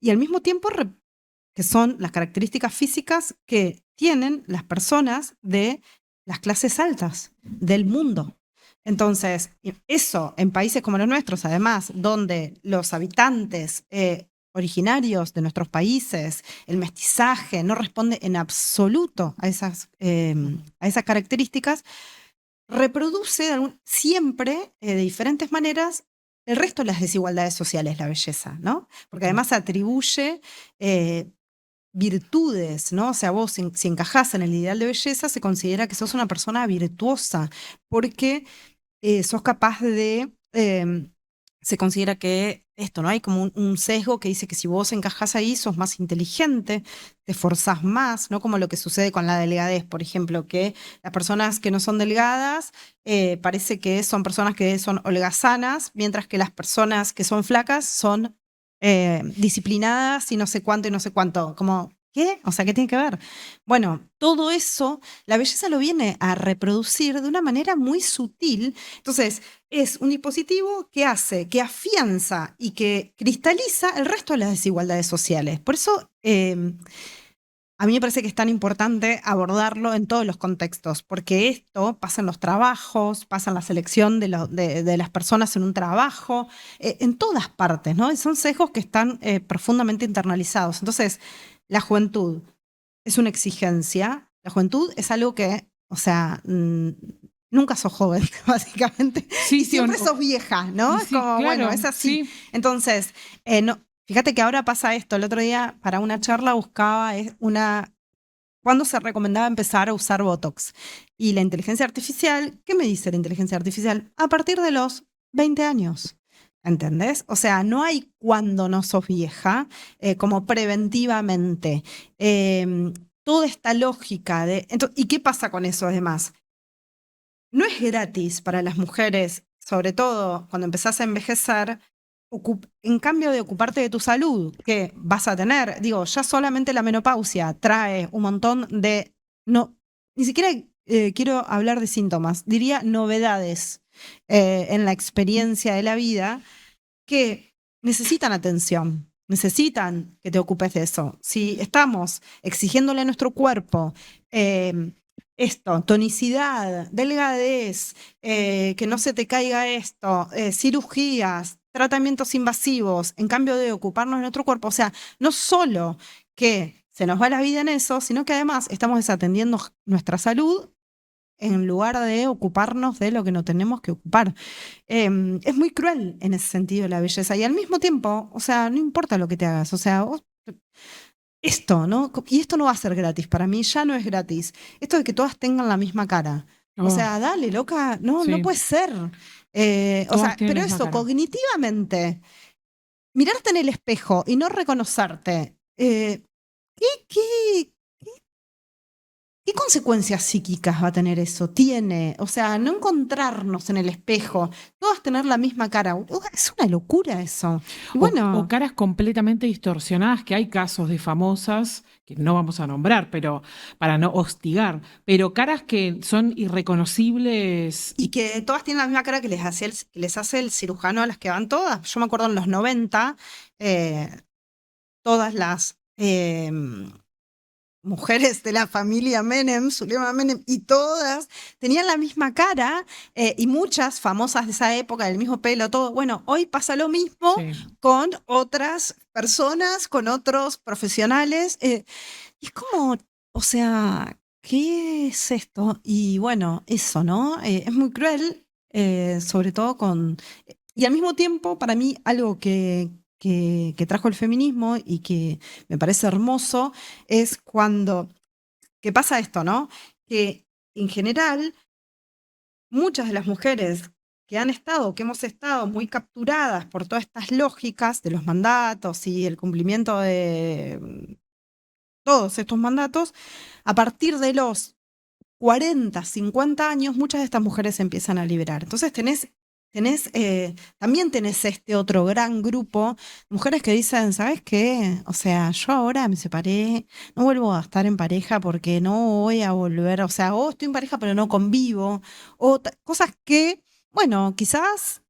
y al mismo tiempo que son las características físicas que tienen las personas de las clases altas del mundo. Entonces, eso en países como los nuestros, además, donde los habitantes originarios de nuestros países, el mestizaje no responde en absoluto a esas características, reproduce siempre de diferentes maneras el resto de las desigualdades sociales, la belleza, ¿no? Porque además atribuye virtudes, ¿no? O sea, vos si encajás en el ideal de belleza, se considera que sos una persona virtuosa, porque sos capaz se considera que esto, ¿no? Hay como un sesgo que dice que si vos encajás ahí, sos más inteligente, te esforzás más, ¿no? Como lo que sucede con la delgadez, por ejemplo, que las personas que no son delgadas parece que son personas que son holgazanas, mientras que las personas que son flacas son disciplinadas y no sé cuánto y no sé cuánto. Como, ¿qué? O sea, ¿qué tiene que ver? Bueno, todo eso, la belleza lo viene a reproducir de una manera muy sutil. Entonces, es un dispositivo que hace, que afianza y que cristaliza el resto de las desigualdades sociales. Por eso, a mí me parece que es tan importante abordarlo en todos los contextos, porque esto pasa en los trabajos, pasa en la selección de las personas en un trabajo, en todas partes, ¿no? Y son sesgos que están profundamente internalizados. Entonces, la juventud es una exigencia, la juventud es algo que, o sea, nunca sos joven, básicamente, Sí, y sí, siempre sos vieja, ¿no? Es sí, como, bueno, claro, es así. sí. Entonces, no, fíjate que ahora pasa esto. El otro día, para una charla, buscaba cuándo se recomendaba empezar a usar Botox. Y la inteligencia artificial, ¿qué me dice la inteligencia artificial? A partir de los 20 años. ¿Entendés? O sea, no hay cuando no sos vieja, como preventivamente. Toda esta lógica de... ¿Y qué pasa con eso además? No es gratis para las mujeres, sobre todo cuando empezás a envejecer, en cambio de ocuparte de tu salud, que vas a tener, digo, ya solamente la menopausia trae un montón de, no, ni siquiera quiero hablar de síntomas, diría novedades en la experiencia de la vida que necesitan atención, necesitan que te ocupes de eso. Si estamos exigiéndole a nuestro cuerpo esto, tonicidad, delgadez, que no se te caiga esto, cirugías, tratamientos invasivos, en cambio de ocuparnos de nuestro cuerpo, o sea, no solo que se nos va la vida en eso, sino que además estamos desatendiendo nuestra salud en lugar de ocuparnos de lo que no tenemos que ocupar. Es muy cruel en ese sentido la belleza y al mismo tiempo, o sea, no importa lo que te hagas, o sea, esto, ¿no? Y esto no va a ser gratis, para mí ya no es gratis. Esto de que todas tengan la misma cara. O Oh, sea, dale, loca, no, no sí, puede ser. O todas sea, tienen pero la misma eso, cara. cognitivamente, mirarte en el espejo y no reconocerte, ¿qué, qué consecuencias psíquicas va a tener eso? Tiene, o sea, no encontrarnos en el espejo, todas tener la misma cara. Es una locura eso. Y O bueno, caras completamente distorsionadas, que hay casos de famosas, que no vamos a nombrar, pero para no hostigar, pero caras que son irreconocibles y y que todas tienen la misma cara que que les hace el cirujano a las que van todas. Yo me acuerdo en los 90, eh, todas las mujeres de la familia Menem, Zulema Menem, y todas tenían la misma cara, y muchas famosas de esa época, del mismo pelo, todo. Bueno, hoy pasa lo mismo sí. con otras personas, con otros profesionales. Y es como, o sea, ¿qué es esto? Y bueno, eso, ¿no? Es muy cruel, sobre todo con... Y al mismo tiempo, para mí, algo que trajo el feminismo y que me parece hermoso es cuando, que pasa esto, ¿no? Que en general, muchas de las mujeres que han estado, que hemos estado muy capturadas por todas estas lógicas de los mandatos y el cumplimiento de todos estos mandatos, a partir de los 40, 50 años, muchas de estas mujeres se empiezan a liberar. Entonces también tenés este otro gran grupo, mujeres que dicen, ¿sabes qué? O sea, yo ahora me separé, no vuelvo a estar en pareja porque no voy a volver, o sea, o estoy en pareja pero no convivo, o cosas que, bueno, quizás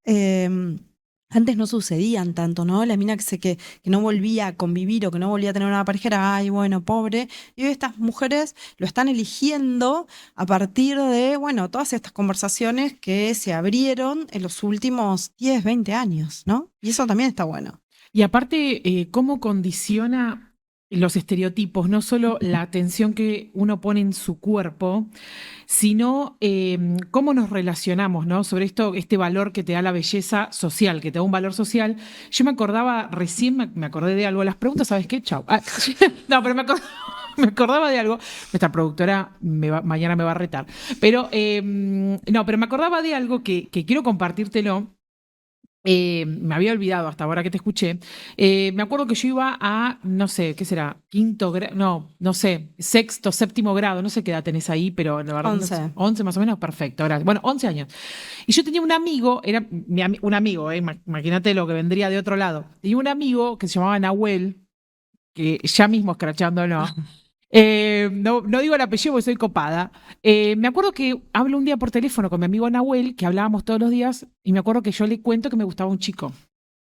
antes no sucedían tanto, ¿no? La mina que no volvía a convivir o que no volvía a tener una pareja era, ay, bueno, pobre. Y hoy estas mujeres lo están eligiendo a partir de, bueno, todas estas conversaciones que se abrieron en los últimos 10, 20 años, ¿no? Y eso también está bueno. Y aparte, cómo condiciona los estereotipos, no solo la atención que uno pone en su cuerpo, sino cómo nos relacionamos, ¿no? Sobre esto, este valor que te da la belleza social, que te da un valor social. Yo me acordaba, recién me acordé de algo, las preguntas, ¿sabes qué? Chau. Ah, no, pero me acordaba de algo. Nuestra productora mañana me va a retar. Pero, no, pero me acordaba de algo que quiero compartírtelo. Me había olvidado hasta ahora que te escuché. Me acuerdo que yo iba a, no sé, ¿qué será? Quinto grado, no sé, sexto, séptimo grado, no sé qué edad tenés ahí, pero la verdad, no sé, 11. 11 más o menos, perfecto, gracias. Bueno, 11 años. Y yo tenía un amigo, era un amigo, imagínate lo que vendría de otro lado. Tenía un amigo que se llamaba Nahuel, que ya mismo escrachándolo. No digo el apellido porque soy copada. Me acuerdo que hablo un día por teléfono con mi amigo Nahuel, que hablábamos todos los días, y me acuerdo que yo le cuento que me gustaba un chico.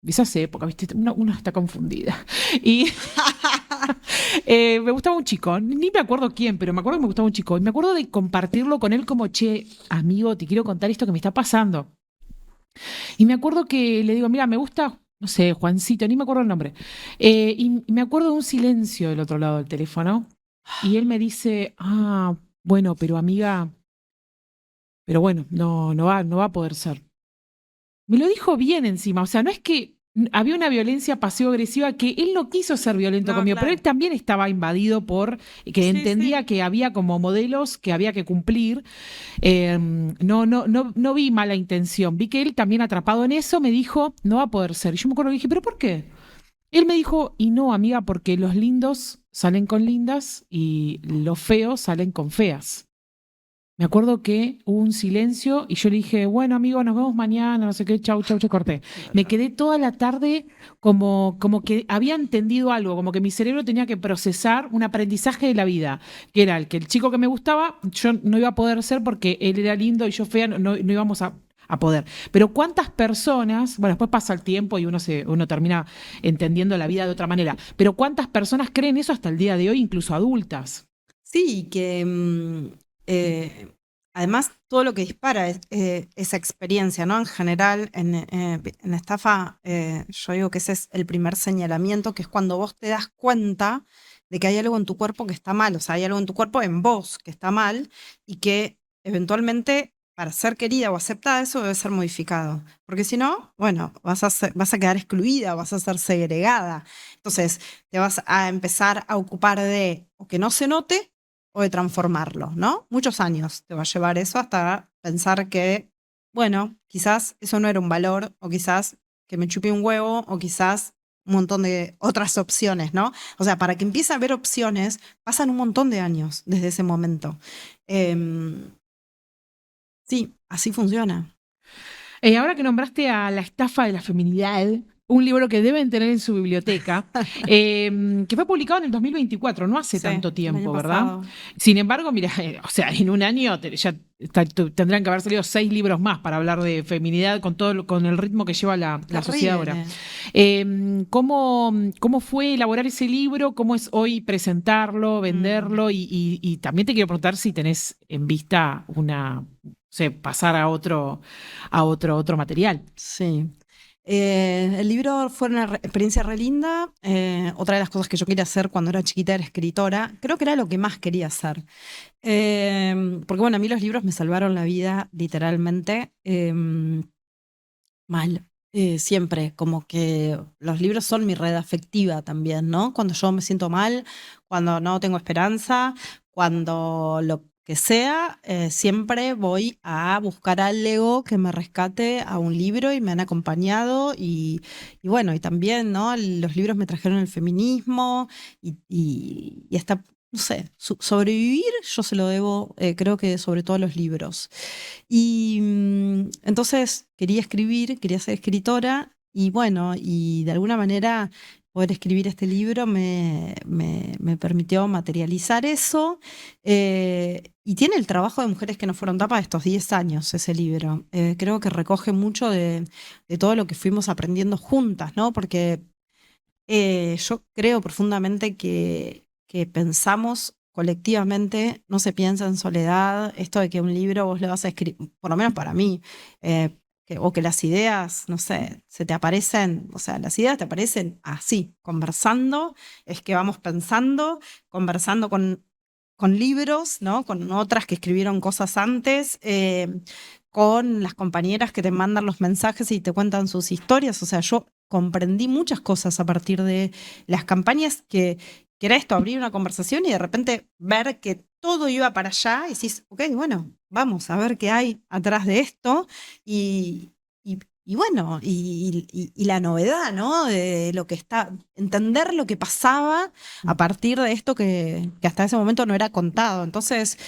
De esas épocas, ¿viste? Uno está confundida. Y me gustaba un chico, ni me acuerdo quién, pero me acuerdo que me gustaba un chico. Y me acuerdo de compartirlo con él como, che, amigo, te quiero contar esto que me está pasando. Y me acuerdo que le digo, mira, me gusta, no sé, Juancito, ni me acuerdo el nombre. Y me acuerdo de un silencio del otro lado del teléfono. Y él me dice, ah, bueno, pero amiga, pero bueno, no va a poder ser. Me lo dijo bien encima, o sea, no es que había una violencia pasivo-agresiva que él no quiso ser violento No, conmigo, pero él claro. también estaba invadido por que Sí, entendía sí. que había como modelos que había que cumplir. No vi mala intención, vi que él también atrapado en eso me dijo, no va a poder ser. Y yo me acuerdo que dije, ¿pero por qué? Él me dijo, y no, amiga, porque los lindos salen con lindas y los feos salen con feas. Me acuerdo que hubo un silencio y yo le dije, bueno, amigo, nos vemos mañana, no sé qué, chau, chau, chau, corté. Me quedé toda la tarde como que había entendido algo, como que mi cerebro tenía que procesar un aprendizaje de la vida, que era el que el chico que me gustaba, yo no iba a poder ser porque él era lindo y yo fea, no íbamos a poder. Pero cuántas personas, bueno, después pasa el tiempo y uno termina entendiendo la vida de otra manera, pero cuántas personas creen eso hasta el día de hoy, incluso adultas. Sí, que eh, además todo lo que dispara es, esa experiencia, ¿no? En general, en estafa, yo digo que ese es el primer señalamiento, que es cuando vos te das cuenta de que hay algo en tu cuerpo que está mal, o sea, hay algo en tu cuerpo, en vos, que está mal, y que eventualmente, para ser querida o aceptada, eso debe ser modificado. Porque si no, bueno, vas a quedar excluida, vas a ser segregada. Entonces, te vas a empezar a ocupar de o que no se note o de transformarlo, ¿no? Muchos años te va a llevar eso hasta pensar que, bueno, quizás eso no era un valor, o quizás que me chupé un huevo, o quizás un montón de otras opciones, ¿no? O sea, para que empiece a haber opciones, pasan un montón de años desde ese momento. Em, sí, así funciona. Ahora que nombraste a La estafa de la feminidad, un libro que deben tener en su biblioteca, que fue publicado en el 2024, no hace Sí, tanto el año tiempo, ¿verdad? pasado. Sin embargo, mira, o sea, en un año ya tendrán que haber salido 6 libros más para hablar de feminidad con con el ritmo que lleva la sociedad ahora. Terrible. ¿Cómo fue elaborar ese libro? ¿Cómo es hoy presentarlo, Mm, venderlo? Y también te quiero preguntar si tenés en vista no sé, pasar a otro material. sí. El libro fue una experiencia re linda. Otra de las cosas que yo quería hacer cuando era chiquita era escritora. Creo que era lo que más quería hacer. Porque bueno, a mí los libros me salvaron la vida, literalmente. Mal. Siempre, como que los libros son mi red afectiva también, ¿no? Cuando yo me siento mal, cuando no tengo esperanza, cuando lo que sea, siempre voy a buscar algo que me rescate a un libro y me han acompañado y bueno, y también, ¿no? Los libros me trajeron el feminismo y esta, no sé, sobrevivir yo se lo debo, creo que sobre todo a los libros. Y entonces quería escribir, quería ser escritora y bueno, y de alguna manera poder escribir este libro me permitió materializar eso. Y tiene el trabajo de Mujeres que no fueron tapa de estos 10 años ese libro. Creo que recoge mucho de todo lo que fuimos aprendiendo juntas, ¿no? Porque yo creo profundamente que pensamos colectivamente, no se piensa en soledad, esto de que un libro vos le vas a escribir, por lo menos para mí, o que las ideas, no sé, se te aparecen, o sea, las ideas te aparecen así, conversando, es que vamos pensando, conversando con libros, ¿no? Con otras que escribieron cosas antes, con las compañeras que te mandan los mensajes y te cuentan sus historias. O sea, yo comprendí muchas cosas a partir de las campañas que era esto, abrir una conversación y de repente ver que todo iba para allá y decís, ok, bueno, vamos a ver qué hay atrás de esto y bueno, y la novedad, ¿no? De lo que está, entender lo que pasaba a partir de esto que hasta ese momento no era contado. Entonces,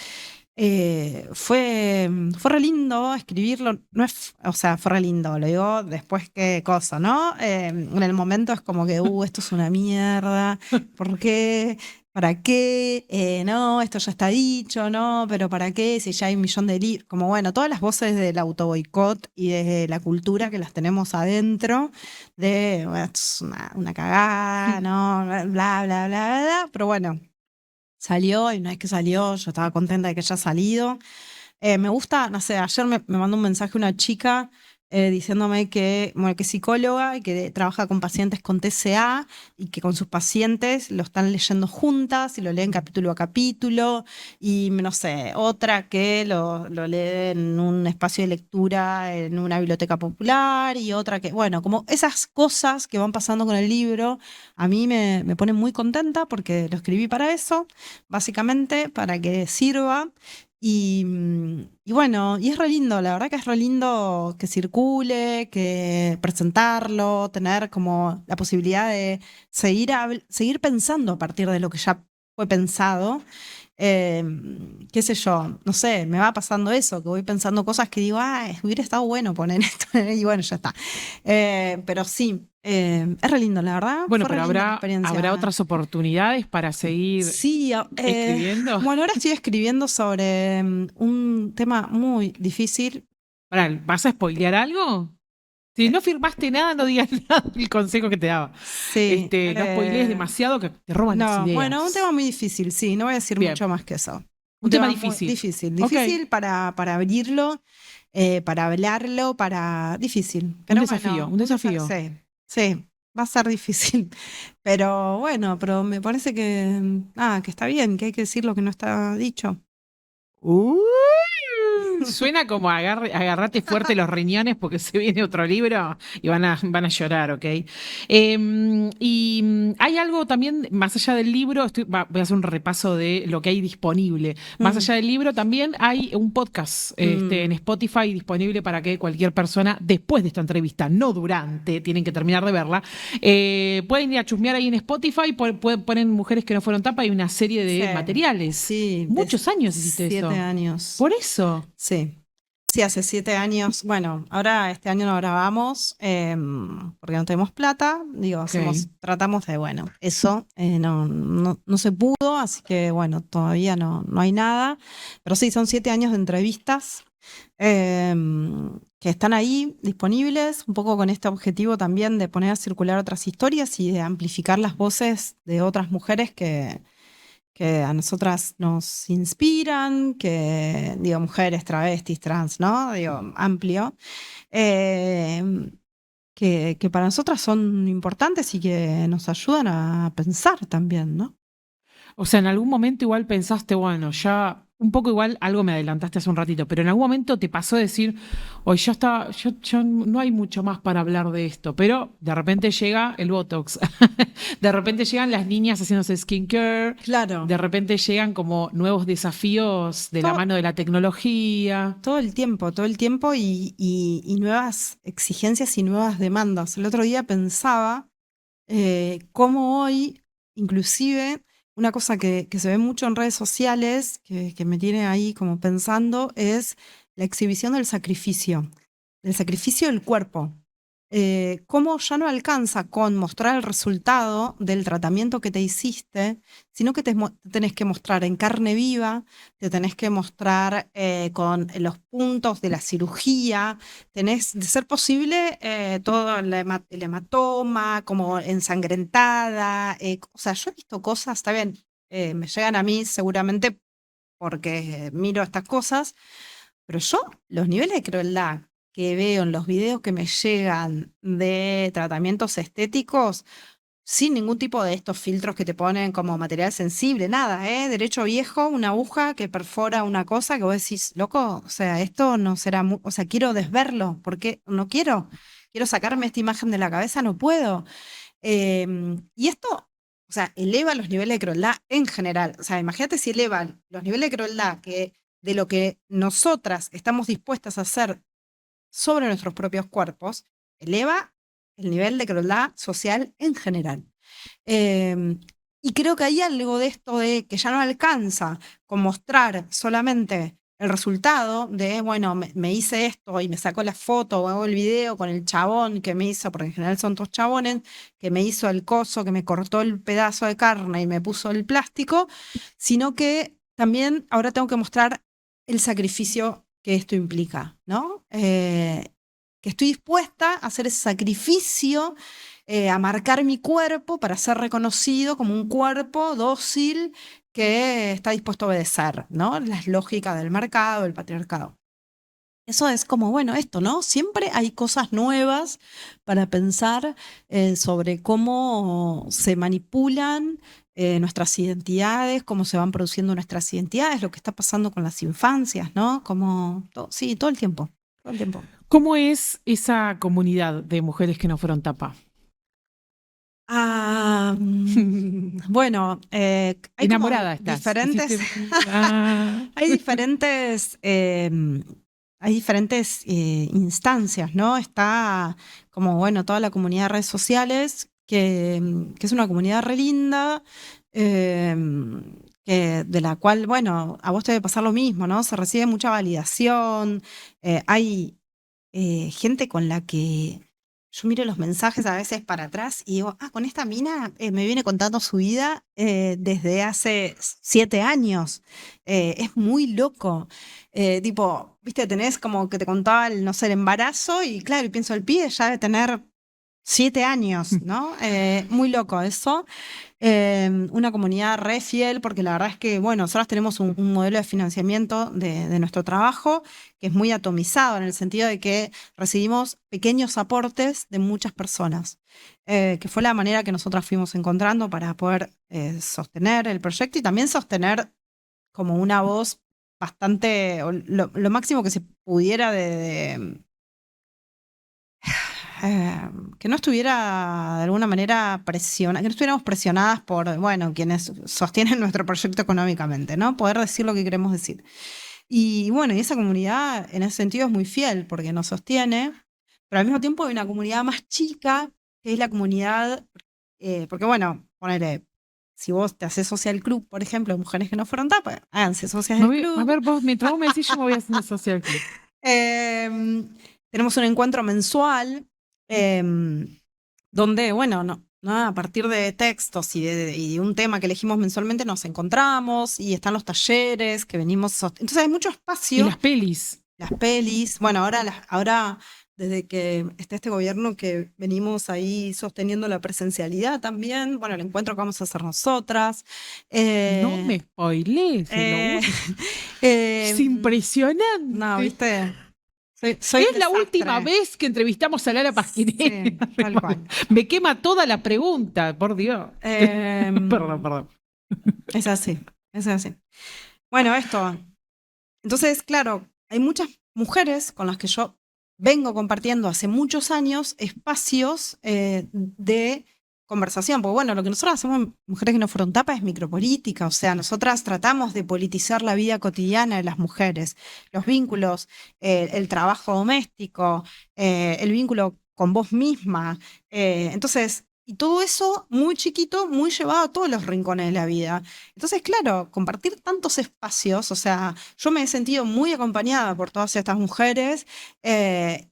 fue re lindo escribirlo, no es, o sea, fue re lindo, lo digo después qué cosa, ¿no? En el momento es como que, esto es una mierda, ¿por qué? ¿Para qué? No, esto ya está dicho, ¿no? Pero ¿para qué? Si ya hay un millón de libros, como bueno, todas las voces del autoboicot y de la cultura que las tenemos adentro, de, bueno, esto es una cagada, ¿no? Bla, bla, bla, bla, bla, pero bueno. Salió y una vez que salió, yo estaba contenta de que haya salido. Me gusta, no sé, ayer me mandó un mensaje una chica diciéndome que, bueno, que es psicóloga y que trabaja con pacientes con TCA y que con sus pacientes lo están leyendo juntas y lo leen capítulo a capítulo y no sé, otra que lo lee en un espacio de lectura en una biblioteca popular y otra que, bueno, como esas cosas que van pasando con el libro, a mí me ponen muy contenta porque lo escribí para eso, básicamente para que sirva. Y bueno, y es re lindo, la verdad que es re lindo que circule, que presentarlo, tener como la posibilidad de seguir pensando a partir de lo que ya fue pensado. Qué sé yo, no sé, me va pasando eso, que voy pensando cosas que digo, hubiera estado bueno poner esto, y bueno, ya está. Pero sí, es re lindo, la verdad, Bueno, fue re pero linda la habrá experiencia. otras oportunidades para seguir Sí, escribiendo. bueno, ahora estoy escribiendo sobre un tema muy difícil. Pará, ¿vas a spoilear algo? Si Eh, no firmaste nada, no digas nada del consejo que te daba. sí, No spoilees demasiado que te roban las no, bueno, un tema ideas. muy difícil, sí, no voy a decir Bien, mucho más que eso. un Un tema tema muy difícil. difícil, Ok, difícil para abrirlo, para hablarlo, para... Difícil, un pero desafío, bueno, un un desafío, desafío. sí, sí, va a ser difícil, pero bueno, pero me parece que está bien, que hay que decir lo que no está dicho. Uy, Suena como agarrate fuerte los riñones porque se viene otro libro y van a llorar, ¿ok? Hay algo también, más allá del libro, voy a hacer un repaso de lo que hay disponible. Más Mm, allá del libro, también hay un podcast en mm, Spotify disponible para que cualquier persona, después de esta entrevista, no durante, tienen que terminar de verla, pueden ir a chusmear ahí en Spotify, ponen Mujeres que no fueron tapa y una serie sí, de materiales. sí, Muchos años hiciste eso. 7 años. Por eso. Sí. Sí, hace 7 años. Bueno, ahora este año no grabamos porque no tenemos plata. Digo, Ok. tratamos de, bueno, eso no se pudo, así que bueno, todavía no hay nada. Pero sí, son 7 años de entrevistas que están ahí disponibles, un poco con este objetivo también de poner a circular otras historias y de amplificar las voces de otras mujeres que a nosotras nos inspiran, que, digo, mujeres, travestis, trans, ¿no? Digo, amplio, eh, que para nosotras son importantes y que nos ayudan a pensar también, ¿no? O sea, en algún momento igual pensaste, bueno, ya un poco igual algo me adelantaste hace un ratito, pero en algún momento te pasó decir, hoy ya está, ya no hay mucho más para hablar de esto, pero de repente llega el Botox, de repente llegan las niñas haciéndose skincare, Claro, de repente llegan como nuevos desafíos de la todo, mano de la tecnología. todo el tiempo y nuevas exigencias y nuevas demandas. El otro día pensaba cómo hoy, inclusive, una cosa que se ve mucho en redes sociales, que me tiene ahí como pensando, es la exhibición del sacrificio del cuerpo. Cómo ya no alcanza con mostrar el resultado del tratamiento que te hiciste, sino que te tenés que mostrar en carne viva, te tenés que mostrar con los puntos de la cirugía, tenés, de ser posible, todo el hematoma, como ensangrentada. O sea, yo he visto cosas, está bien, me llegan a mí seguramente porque miro estas cosas, pero yo, los niveles de crueldad que veo en los videos que me llegan de tratamientos estéticos, sin ningún tipo de estos filtros que te ponen como material sensible, nada, ¿eh? Derecho viejo, una aguja que perfora una cosa que vos decís, loco, o sea, esto no será, o sea, quiero desverlo, porque no quiero sacarme esta imagen de la cabeza, no puedo. Y esto, o sea, eleva los niveles de crueldad en general. O sea, imagínate si elevan los niveles de crueldad que de lo que nosotras estamos dispuestas a hacer sobre nuestros propios cuerpos, eleva el nivel de crueldad social en general. Em, y creo que hay algo de esto de que ya no alcanza con mostrar solamente el resultado de, bueno, me hice esto y me sacó la foto o hago el video con el chabón que me hizo, porque en general son todos chabones, que me hizo el coso, que me cortó el pedazo de carne y me puso el plástico, sino que también ahora tengo que mostrar el sacrificio que esto implica, ¿no? Que estoy dispuesta a hacer ese sacrificio, a marcar mi cuerpo para ser reconocido como un cuerpo dócil que está dispuesto a obedecer, ¿no? Las lógicas del mercado, del patriarcado. Eso es como, bueno, esto, ¿no? Siempre hay cosas nuevas para pensar sobre cómo se manipulan nuestras identidades, cómo se van produciendo nuestras identidades, lo que está pasando con las infancias, ¿no? Como, sí, todo el tiempo, todo el tiempo. ¿Cómo es esa comunidad de mujeres que no fueron tapa? Bueno, hay como Enamorada estás. diferentes, Hiciste. Ah, hay diferentes, hay diferentes instancias, ¿no? Está como, bueno, toda la comunidad de redes sociales, que es una comunidad re linda, de la cual, bueno, a vos te debe pasar lo mismo, ¿no? Se recibe mucha validación, hay gente con la que yo miro los mensajes a veces para atrás y digo, con esta mina me viene contando su vida desde hace 7 años. Es muy loco. Tipo, viste, tenés como que te contaba el, no sé, el embarazo y claro, y pienso, el pibe ya debe tener 7 años, ¿no? Muy loco eso. Una comunidad re fiel, porque la verdad es que, bueno, nosotros tenemos un modelo de financiamiento de nuestro trabajo que es muy atomizado en el sentido de que recibimos pequeños aportes de muchas personas, que fue la manera que nosotras fuimos encontrando para poder sostener el proyecto y también sostener como una voz bastante, o lo máximo que se pudiera que no estuviera de alguna manera presionada, que no estuviéramos presionadas por, bueno, quienes sostienen nuestro proyecto económicamente, ¿no? Poder decir lo que queremos decir. Y bueno, y esa comunidad en ese sentido es muy fiel porque nos sostiene, pero al mismo tiempo hay una comunidad más chica, que es la comunidad, porque bueno, ponele, si vos te haces social club, por ejemplo, de mujeres que no fueron tapas, háganse socias del A club. ver, vos, mientras vos me decís, yo me voy haciendo social club. Tenemos un encuentro mensual donde, bueno, a partir de textos y de un tema que elegimos mensualmente nos encontramos y están los talleres que venimos. Entonces hay mucho Y espacio, las pelis. las pelis. Bueno, ahora desde que está este gobierno que venimos ahí sosteniendo la presencialidad también, bueno, el encuentro que vamos a hacer nosotras. No Eh, me spoilees, eh, es impresionante. no, ¿viste? Soy un Es la última desastre. vez que entrevistamos a Lara Pasquinelli. Sí, tal cual. Me quema toda la pregunta, por Dios. Perdón, Em, perdón. es así, es así. Bueno, esto. Entonces, claro, hay muchas mujeres con las que yo vengo compartiendo hace muchos años espacios de conversación. Porque bueno, lo que nosotros hacemos en Mujeres que no fueron tapa es micropolítica. O sea, nosotras tratamos de politizar la vida cotidiana de las mujeres, los vínculos, el trabajo doméstico, el vínculo con vos misma. Entonces, y todo eso muy chiquito, muy llevado a todos los rincones de la vida. Entonces, claro, compartir tantos espacios, o sea, yo me he sentido muy acompañada por todas estas mujeres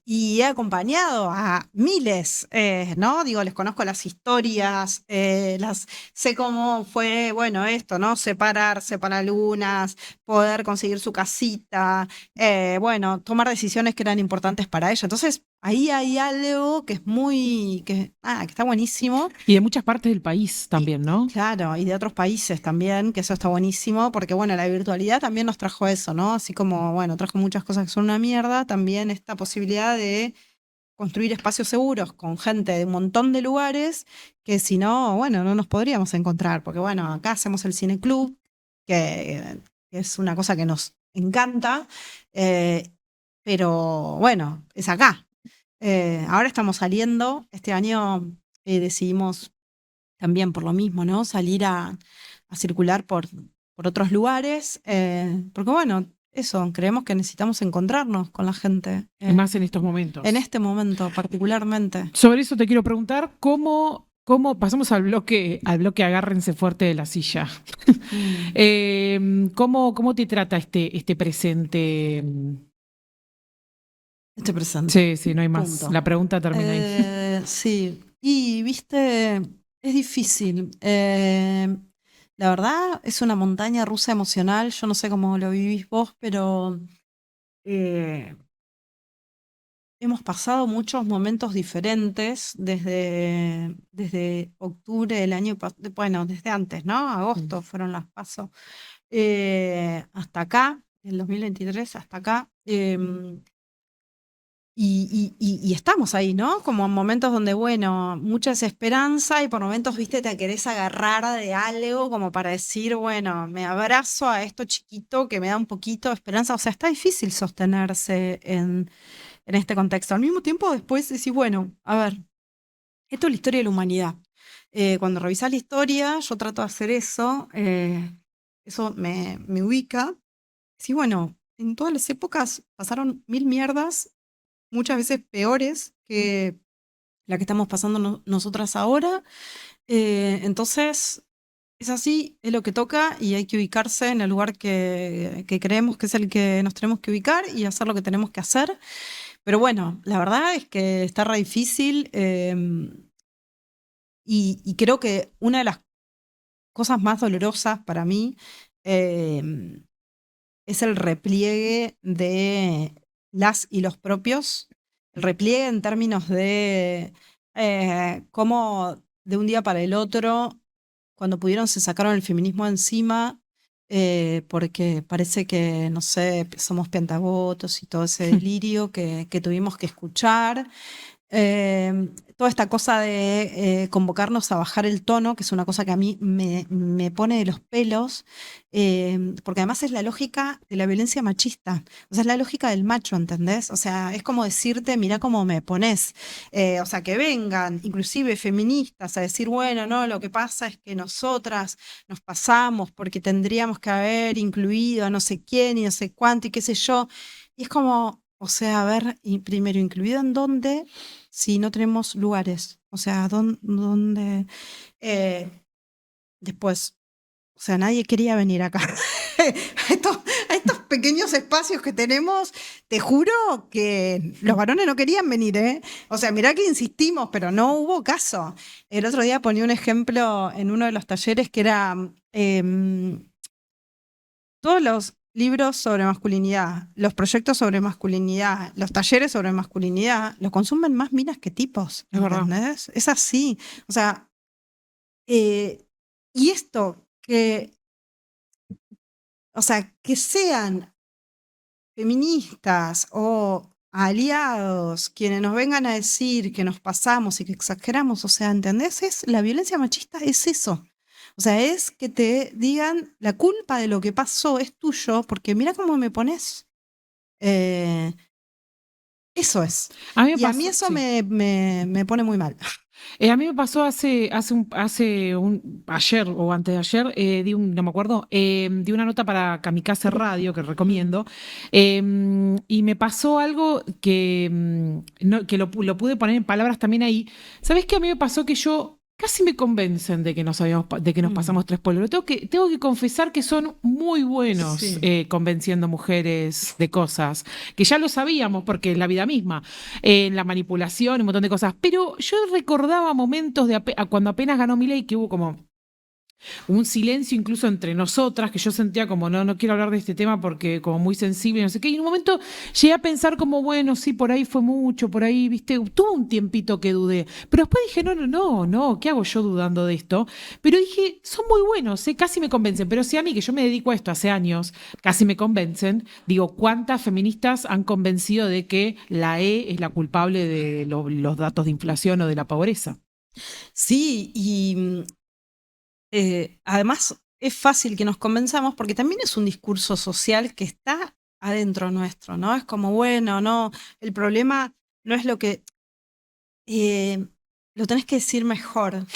y he acompañado a miles, ¿no? Digo, les conozco las historias, sé cómo fue, bueno, esto, ¿no? Separarse para algunas, poder conseguir su casita, bueno, tomar decisiones que eran importantes para ella. Entonces, ahí hay algo que es que está buenísimo. Y de muchas partes del país Y, también, ¿no? claro, y de otros países también, que eso está buenísimo, porque bueno, la virtualidad también nos trajo eso, ¿no? Así como, bueno, trajo muchas cosas que son una mierda, también esta posibilidad de construir espacios seguros con gente de un montón de lugares que si no, bueno, no nos podríamos encontrar, porque bueno, acá hacemos el cine club, que es una cosa que nos encanta, eh, pero bueno, es acá. Ahora estamos saliendo, este año decidimos también por lo mismo, ¿no? Salir a circular por otros lugares, porque bueno, eso, creemos que necesitamos encontrarnos con la gente Y más en estos en momentos. este momento particularmente. Sobre eso te quiero preguntar, ¿cómo pasamos al bloque agárrense fuerte de la silla? Mm, ¿Cómo te trata este presente? este presente, Sí, sí, no hay más. punto. La pregunta termina ahí. Sí, y viste, es difícil. La verdad es una montaña rusa emocional, yo no sé cómo lo vivís vos, pero eh, hemos pasado muchos momentos diferentes desde octubre del año pasado, bueno, desde antes, ¿no? Agosto fueron las pasos, hasta acá, el 2023 hasta acá. Y estamos ahí, ¿no? Como en momentos donde, bueno, mucha desesperanza y por momentos, viste, te querés agarrar de algo como para decir, bueno, me abrazo a esto chiquito que me da un poquito de esperanza. O sea, está difícil sostenerse en este contexto. Al mismo tiempo, después decís, bueno, a ver, esto es la historia de la humanidad. Cuando revisás la historia, yo trato de hacer eso, eso me ubica. Sí, bueno, en todas las épocas pasaron mil mierdas, muchas veces peores que la que estamos pasando nosotras ahora. Entonces, es así, es lo que toca y hay que ubicarse en el lugar que creemos que es el que nos tenemos que ubicar y hacer lo que tenemos que hacer. Pero bueno, la verdad es que está re difícil y creo que una de las cosas más dolorosas para mí eh, es el repliegue de las y los propios, el repliegue en términos de cómo de un día para el otro, cuando pudieron, se sacaron el feminismo de encima, porque parece que, no sé, somos pentavotos y todo ese delirio que tuvimos que escuchar. toda esta cosa de convocarnos a bajar el tono, que es una cosa que a mí me pone de los pelos, porque además es la lógica de la violencia machista, o sea, es la lógica del macho, ¿entendés? O sea, es como decirte, mira cómo me pones, o sea, que vengan, inclusive feministas, a decir, bueno, no, lo que pasa es que nosotras nos pasamos porque tendríamos que haber incluido a no sé quién y no sé cuánto y qué sé yo, y es como, o sea, a ver, y primero, ¿incluido en dónde? Si no tenemos lugares, o sea, ¿dónde? Eh, después, o sea, nadie quería venir acá. A estos pequeños espacios que tenemos, te juro que los varones no querían venir, ¿eh? O sea, mirá que insistimos, pero no hubo caso. El otro día ponía un ejemplo en uno de los talleres que era todos los libros sobre masculinidad, los proyectos sobre masculinidad, los talleres sobre masculinidad, los consumen más minas que tipos, Es verdad. ¿entendés? Es así. O sea, y esto que, o sea, que sean feministas o aliados quienes nos vengan a decir que nos pasamos y que exageramos, o sea, ¿entendés? La violencia machista es eso. O sea, es que te digan la culpa de lo que pasó es tuyo porque mira cómo me pones. Eh, eso es. A mí me Y a mí pasó, eso sí. me pone muy mal. A mí me pasó ayer o antes de ayer, no me acuerdo, di una nota para Kamikaze Radio, que recomiendo, y me pasó algo que, que lo pude poner en palabras también ahí. ¿Sabés qué? A mí me pasó que yo casi me convencen de que de que nos Mm, pasamos tres pueblos. Tengo que confesar que son muy buenos sí. convenciendo mujeres de cosas, que ya lo sabíamos porque es la vida misma en la manipulación, un montón de cosas. Pero yo recordaba momentos cuando apenas ganó Milei que hubo como un silencio incluso entre nosotras, que yo sentía como, no, no quiero hablar de este tema porque como muy sensible, no sé qué. Y en un momento llegué a pensar como, bueno, sí, por ahí fue mucho, por ahí, viste, tuve un tiempito que dudé. Pero después dije, no, no, no, no, ¿qué hago yo dudando de esto? Pero dije, son muy buenos, casi me convencen. Pero si a mí, que yo me dedico a esto hace años, casi me convencen, digo, ¿cuántas feministas han convencido de que la E es la culpable de los datos de inflación o de la pobreza? Sí, y además es fácil que nos convenzamos porque también es un discurso social que está adentro nuestro, ¿no? Es como, bueno, no, el problema no es lo que, eh, lo tenés que decir mejor.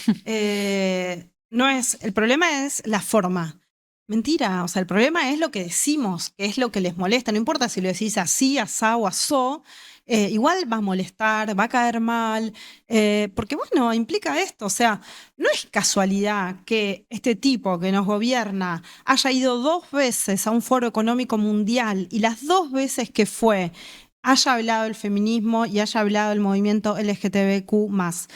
No es, el problema es la forma. Mentira, o sea, el problema es lo que decimos, que es lo que les molesta. No importa si lo decís así, asá o asó, igual va a molestar, va a caer mal, porque bueno, implica esto. O sea, no es casualidad que este tipo que nos gobierna haya ido 2 veces a un foro económico mundial y las 2 veces que fue haya hablado del feminismo y haya hablado del movimiento LGTBQ más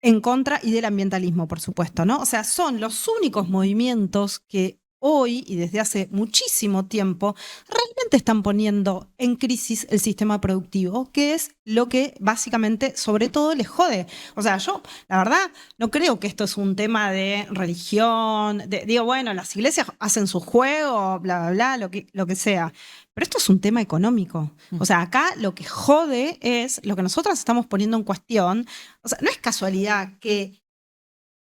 en contra y del ambientalismo, por supuesto, ¿no? O sea, son los únicos movimientos que hoy y desde hace muchísimo tiempo realmente están poniendo en crisis el sistema productivo, que es lo que básicamente, sobre todo, les jode. O sea, yo, la verdad, no creo que esto es un tema de religión, digo, bueno, las iglesias hacen su juego, bla, bla, bla, lo que sea. Pero esto es un tema económico. O sea, acá lo que jode es lo que nosotras estamos poniendo en cuestión. O sea, no es casualidad que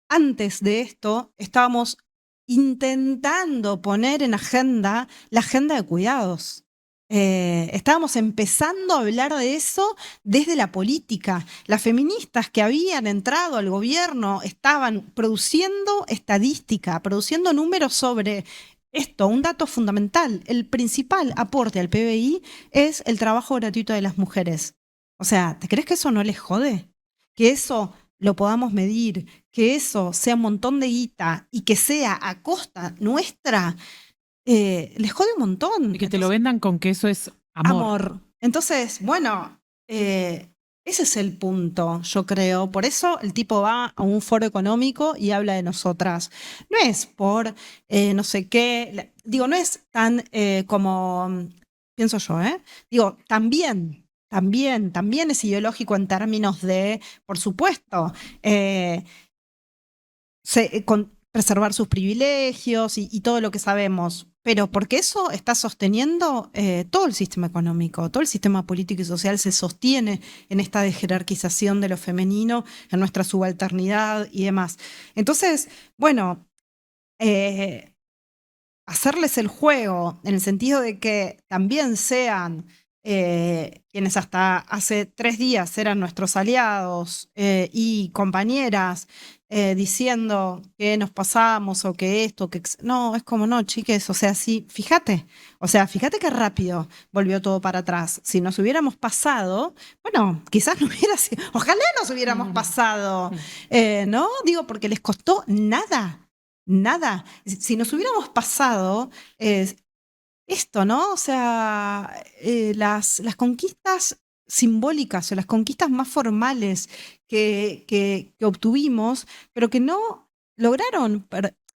antes de esto estábamos intentando poner en agenda la agenda de cuidados. Estábamos empezando a hablar de eso desde la política. Las feministas que habían entrado al gobierno estaban produciendo estadística, produciendo números sobre esto, un dato fundamental. El principal aporte al PBI es el trabajo gratuito de las mujeres. O sea, ¿te crees que eso no les jode? Que eso lo podamos medir, que eso sea un montón de guita y que sea a costa nuestra, les jode un Y montón. que te lo Entonces, vendan con que eso es amor. amor. Entonces, bueno, ese es el punto, yo creo. Por eso el tipo va a un foro económico y habla de nosotras. No es por no sé qué, digo, no es tan como, pienso yo, ¿eh? Digo, también es ideológico en términos de, por supuesto, eh, preservar sus privilegios y todo lo que sabemos. pero porque eso está sosteniendo todo el sistema económico, todo el sistema político y social se sostiene en esta jerarquización de lo femenino, en nuestra subalternidad y demás. Entonces, bueno, hacerles el juego en el sentido de que también sean quienes hasta hace 3 días eran nuestros aliados y compañeras diciendo que nos pasamos o que esto, no, es como no, chiques, o sea, sí, fíjate qué rápido volvió todo para atrás. Si nos hubiéramos pasado, bueno, quizás no hubiera sido, ojalá nos hubiéramos pasado, ¿no? Digo, porque les costó nada. Nada. Si nos hubiéramos pasado esto, ¿no? O sea, las conquistas simbólicas o las conquistas más formales que obtuvimos, pero que no lograron,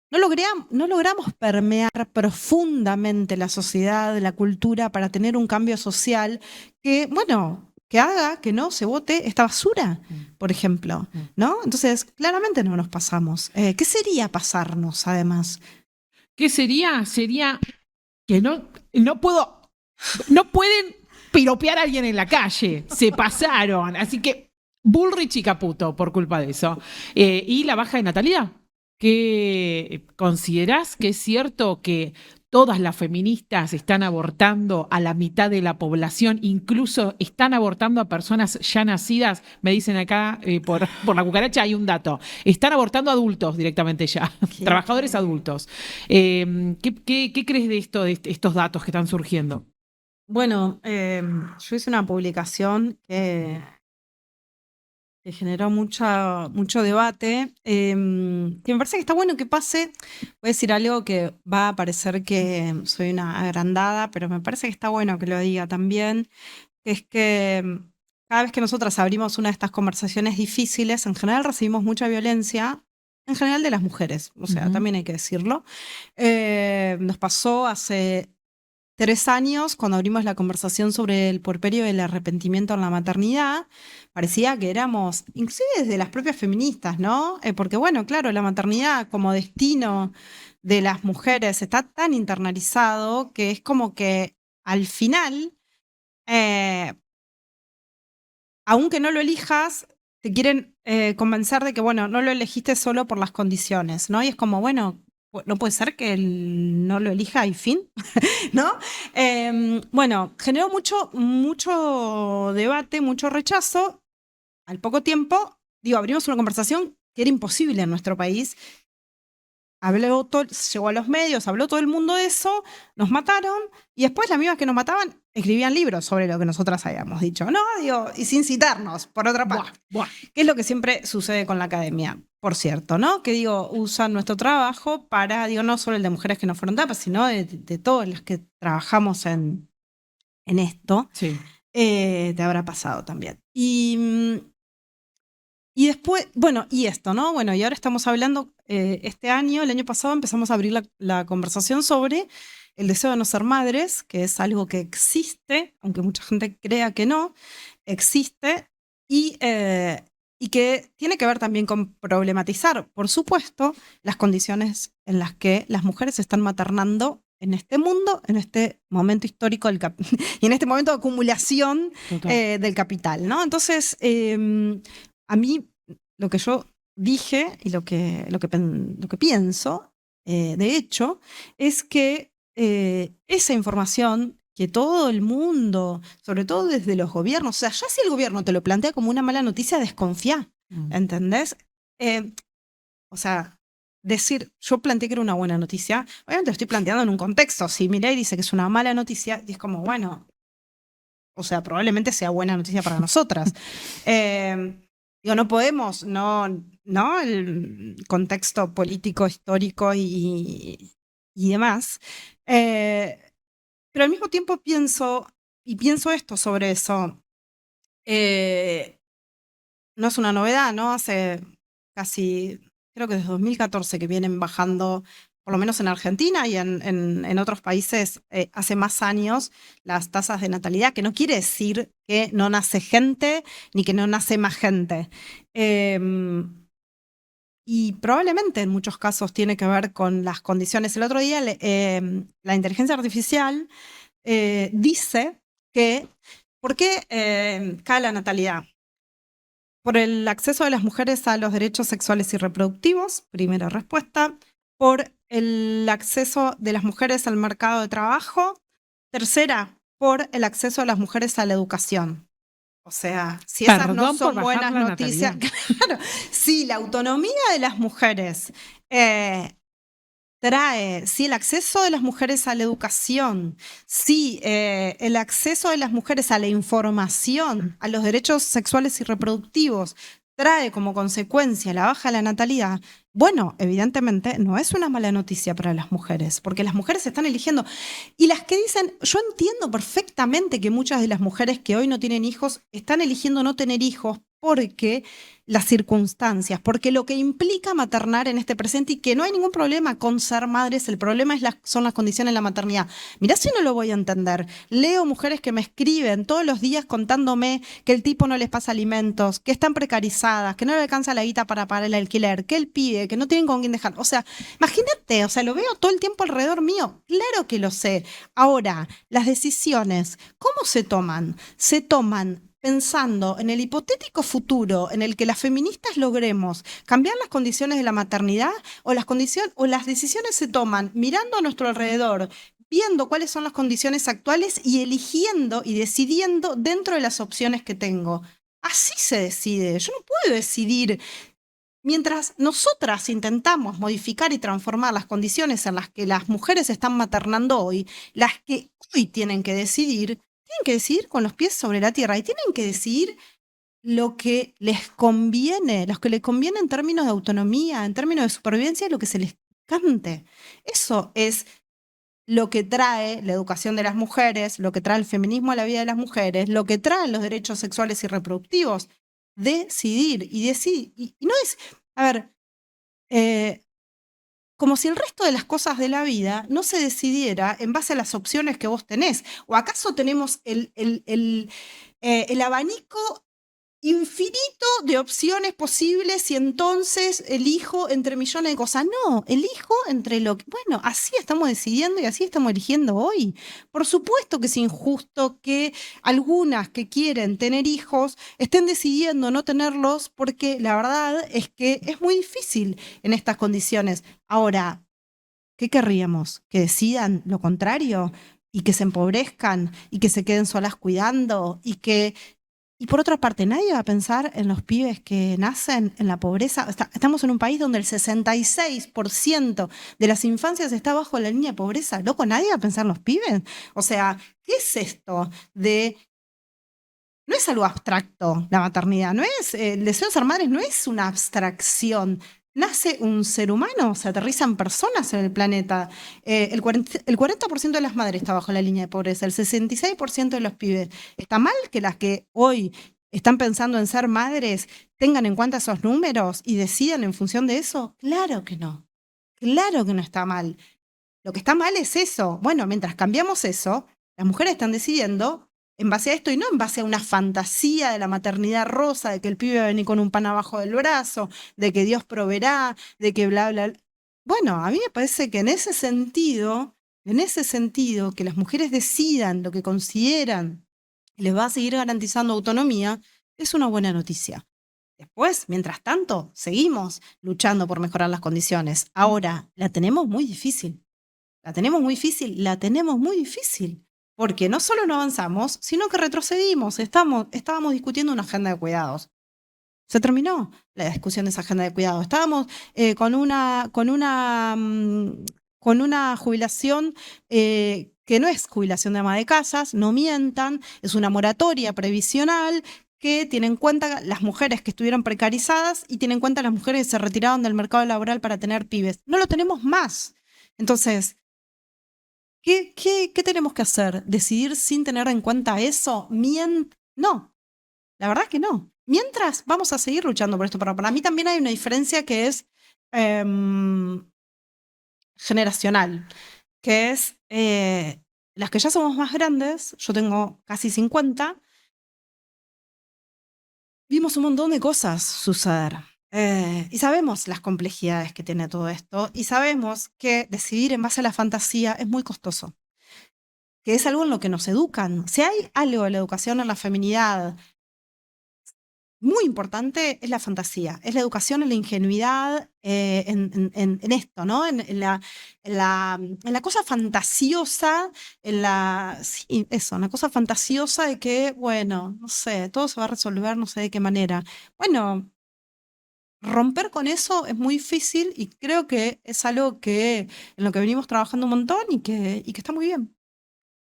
no logramos permear profundamente la sociedad, la cultura, para tener un cambio social que, bueno, que haga que no se vote esta basura, por ejemplo, ¿no? Entonces, claramente no nos pasamos. ¿Qué sería pasarnos, además? ¿Qué sería? Sería que no pueden piropear a alguien en la calle. Se pasaron. Así que Bullrich y Caputo por culpa de eso. Y la baja de natalidad. ¿Qué considerás que es cierto que todas las feministas están abortando a la mitad de la población, incluso están abortando a personas ya nacidas? Me dicen acá, por la cucaracha hay un dato. Están abortando adultos directamente ya, trabajadores adultos. ¿Qué crees de esto, de estos datos que están surgiendo? Bueno, yo hice una publicación que generó mucho debate, que me parece que está bueno que pase. Voy a decir algo que va a parecer que soy una agrandada, pero me parece que está bueno que lo diga también, que es que cada vez que nosotras abrimos una de estas conversaciones difíciles, en general recibimos mucha violencia, en general de las mujeres, o sea, también hay que decirlo. Nos pasó hace 3 años, cuando abrimos la conversación sobre el puerperio y el arrepentimiento en la maternidad, parecía que éramos, inclusive desde las propias feministas, ¿no? Porque bueno, claro, la maternidad como destino de las mujeres está tan internalizado que es como que al final, eh, aunque no lo elijas, te quieren convencer de que, bueno, no lo elegiste solo por las condiciones, ¿no? Y es como, bueno, no puede ser que él no lo elija y fin, ¿no? Bueno, generó mucho debate, mucho rechazo. Al poco tiempo, digo, abrimos una conversación que era imposible en nuestro país. Llegó a los medios, habló todo el mundo de eso, nos mataron, y después las mismas que nos mataban escribían libros sobre lo que nosotras habíamos dicho, ¿no? Digo, y sin citarnos, por otra parte. Que es lo que siempre sucede con la academia, por cierto, ¿no? Que digo, usan nuestro trabajo para, digo, no solo el de mujeres que no fueron tapas, sino de todas las que trabajamos en esto. Sí. Te habrá pasado también. Y después, bueno, y esto, ¿no? Bueno, y ahora estamos hablando, este año, el año pasado empezamos a abrir la conversación sobre el deseo de no ser madres, que es algo que existe, aunque mucha gente crea que no, existe, y que tiene que ver también con problematizar, por supuesto, las condiciones en las que las mujeres están maternando en este mundo, en este momento histórico y en este momento de acumulación del capital, ¿no? Entonces, a mí lo que yo dije y lo que pienso, de hecho, es que esa información que todo el mundo, sobre todo desde los gobiernos, o sea, ya si el gobierno te lo plantea como una mala noticia, desconfía, ¿entendés? O sea, decir, yo planteé que era una buena noticia, obviamente lo estoy planteando en un contexto. Si Milei dice que es una mala noticia, y es como, bueno, o sea, probablemente sea buena noticia para nosotras. Digo, no podemos, no, el contexto político, histórico y demás. Pero al mismo tiempo pienso esto sobre eso. No es una novedad, ¿no? Hace casi, creo que desde 2014 que vienen bajando, por lo menos en Argentina y en otros países, hace más años, las tasas de natalidad, que no quiere decir que no nace gente ni que no nace más gente. y probablemente en muchos casos tiene que ver con las condiciones. El otro día la inteligencia artificial dice que, ¿por qué cae la natalidad? Por el acceso de las mujeres a los derechos sexuales y reproductivos, primera respuesta. Por el acceso de las mujeres al mercado de trabajo. Tercera, por el acceso de las mujeres a la educación. O sea, si esas no Perdón por son bajar buenas la noticias, natalidad. claro, si la autonomía de las mujeres trae, sí, el acceso de las mujeres a la educación, sí, el acceso de las mujeres a la información, a los derechos sexuales y reproductivos, trae como consecuencia la baja de la natalidad, bueno, evidentemente no es una mala noticia para las mujeres, porque las mujeres están eligiendo. Y las que dicen, yo entiendo perfectamente que muchas de las mujeres que hoy no tienen hijos están eligiendo no tener hijos porque las circunstancias, porque lo que implica maternar en este presente y que no hay ningún problema con ser madres, el problema son las condiciones de la maternidad. Mirá si no lo voy a entender. Leo mujeres que me escriben todos los días contándome que el tipo no les pasa alimentos, que están precarizadas, que no le alcanza la guita para pagar el alquiler, que él pide, que no tienen con quién dejar. O sea, imagínate, o sea, lo veo todo el tiempo alrededor mío. Claro que lo sé. Ahora, las decisiones, ¿cómo se toman? Se toman pensando en el hipotético futuro en el que las feministas logremos cambiar las condiciones de la maternidad o las decisiones se toman mirando a nuestro alrededor, viendo cuáles son las condiciones actuales y eligiendo y decidiendo dentro de las opciones que tengo. Así se decide. Yo no puedo decidir. Mientras nosotras intentamos modificar y transformar las condiciones en las que las mujeres están maternando hoy, las que hoy tienen que decidir con los pies sobre la tierra y tienen que decidir lo que les conviene, lo que les conviene en términos de autonomía, en términos de supervivencia, lo que se les cante. Eso es lo que trae la educación de las mujeres, lo que trae el feminismo a la vida de las mujeres, lo que traen los derechos sexuales y reproductivos. Decidir y decidir. Y no es, a ver, eh, como si el resto de las cosas de la vida no se decidiera en base a las opciones que vos tenés. ¿O acaso tenemos el abanico infinito de opciones posibles y entonces elijo entre millones de cosas? No, elijo entre lo que, bueno, así estamos decidiendo y así estamos eligiendo hoy. Por supuesto que es injusto que algunas que quieren tener hijos estén decidiendo no tenerlos porque la verdad es que es muy difícil en estas condiciones. Ahora, ¿qué querríamos? ¿Que decidan lo contrario? Y que se empobrezcan y que se queden solas cuidando y por otra parte, nadie va a pensar en los pibes que nacen en la pobreza. Estamos en un país donde el 66% de las infancias está bajo la línea de pobreza. Loco, nadie va a pensar en los pibes. O sea, ¿qué es esto de... No es algo abstracto la maternidad, no es, el deseo de ser madres no es una abstracción. Nace un ser humano, se aterrizan personas en el planeta. El 40% de las madres está bajo la línea de pobreza, el 66% de los pibes. ¿Está mal que las que hoy están pensando en ser madres tengan en cuenta esos números y decidan en función de eso? Claro que no. Claro que no está mal. Lo que está mal es eso. Bueno, mientras cambiamos eso, las mujeres están decidiendo en base a esto y no en base a una fantasía de la maternidad rosa, de que el pibe va a venir con un pan abajo del brazo, de que Dios proveerá, de que bla, bla, bla. Bueno, a mí me parece que en ese sentido, que las mujeres decidan lo que consideran les va a seguir garantizando autonomía, es una buena noticia. Después, mientras tanto, seguimos luchando por mejorar las condiciones. Ahora, la tenemos muy difícil. La tenemos muy difícil, la tenemos muy difícil, porque no solo no avanzamos, sino que retrocedimos. Estábamos discutiendo una agenda de cuidados. Se terminó la discusión de esa agenda de cuidados. Estábamos con una jubilación que no es jubilación de ama de casas, no mientan, es una moratoria previsional que tiene en cuenta las mujeres que estuvieron precarizadas y tiene en cuenta las mujeres que se retiraron del mercado laboral para tener pibes. No lo tenemos más. Entonces, ¿qué tenemos que hacer? ¿Decidir sin tener en cuenta eso? No, la verdad es que no. Mientras, vamos a seguir luchando por esto. Pero para mí también hay una diferencia que es generacional, que es las que ya somos más grandes, yo tengo casi 50, vimos un montón de cosas suceder. Y sabemos las complejidades que tiene todo esto y sabemos que decidir en base a la fantasía es muy costoso, que es algo en lo que nos educan. Si hay algo de la educación en la feminidad muy importante, es la fantasía, es la educación en la ingenuidad, en esto, ¿no? En la cosa fantasiosa, sí, eso, una cosa fantasiosa de que, bueno, no sé, todo se va a resolver, no sé de qué manera. Bueno, romper con eso es muy difícil y creo que es algo en lo que venimos trabajando un montón y que está muy bien.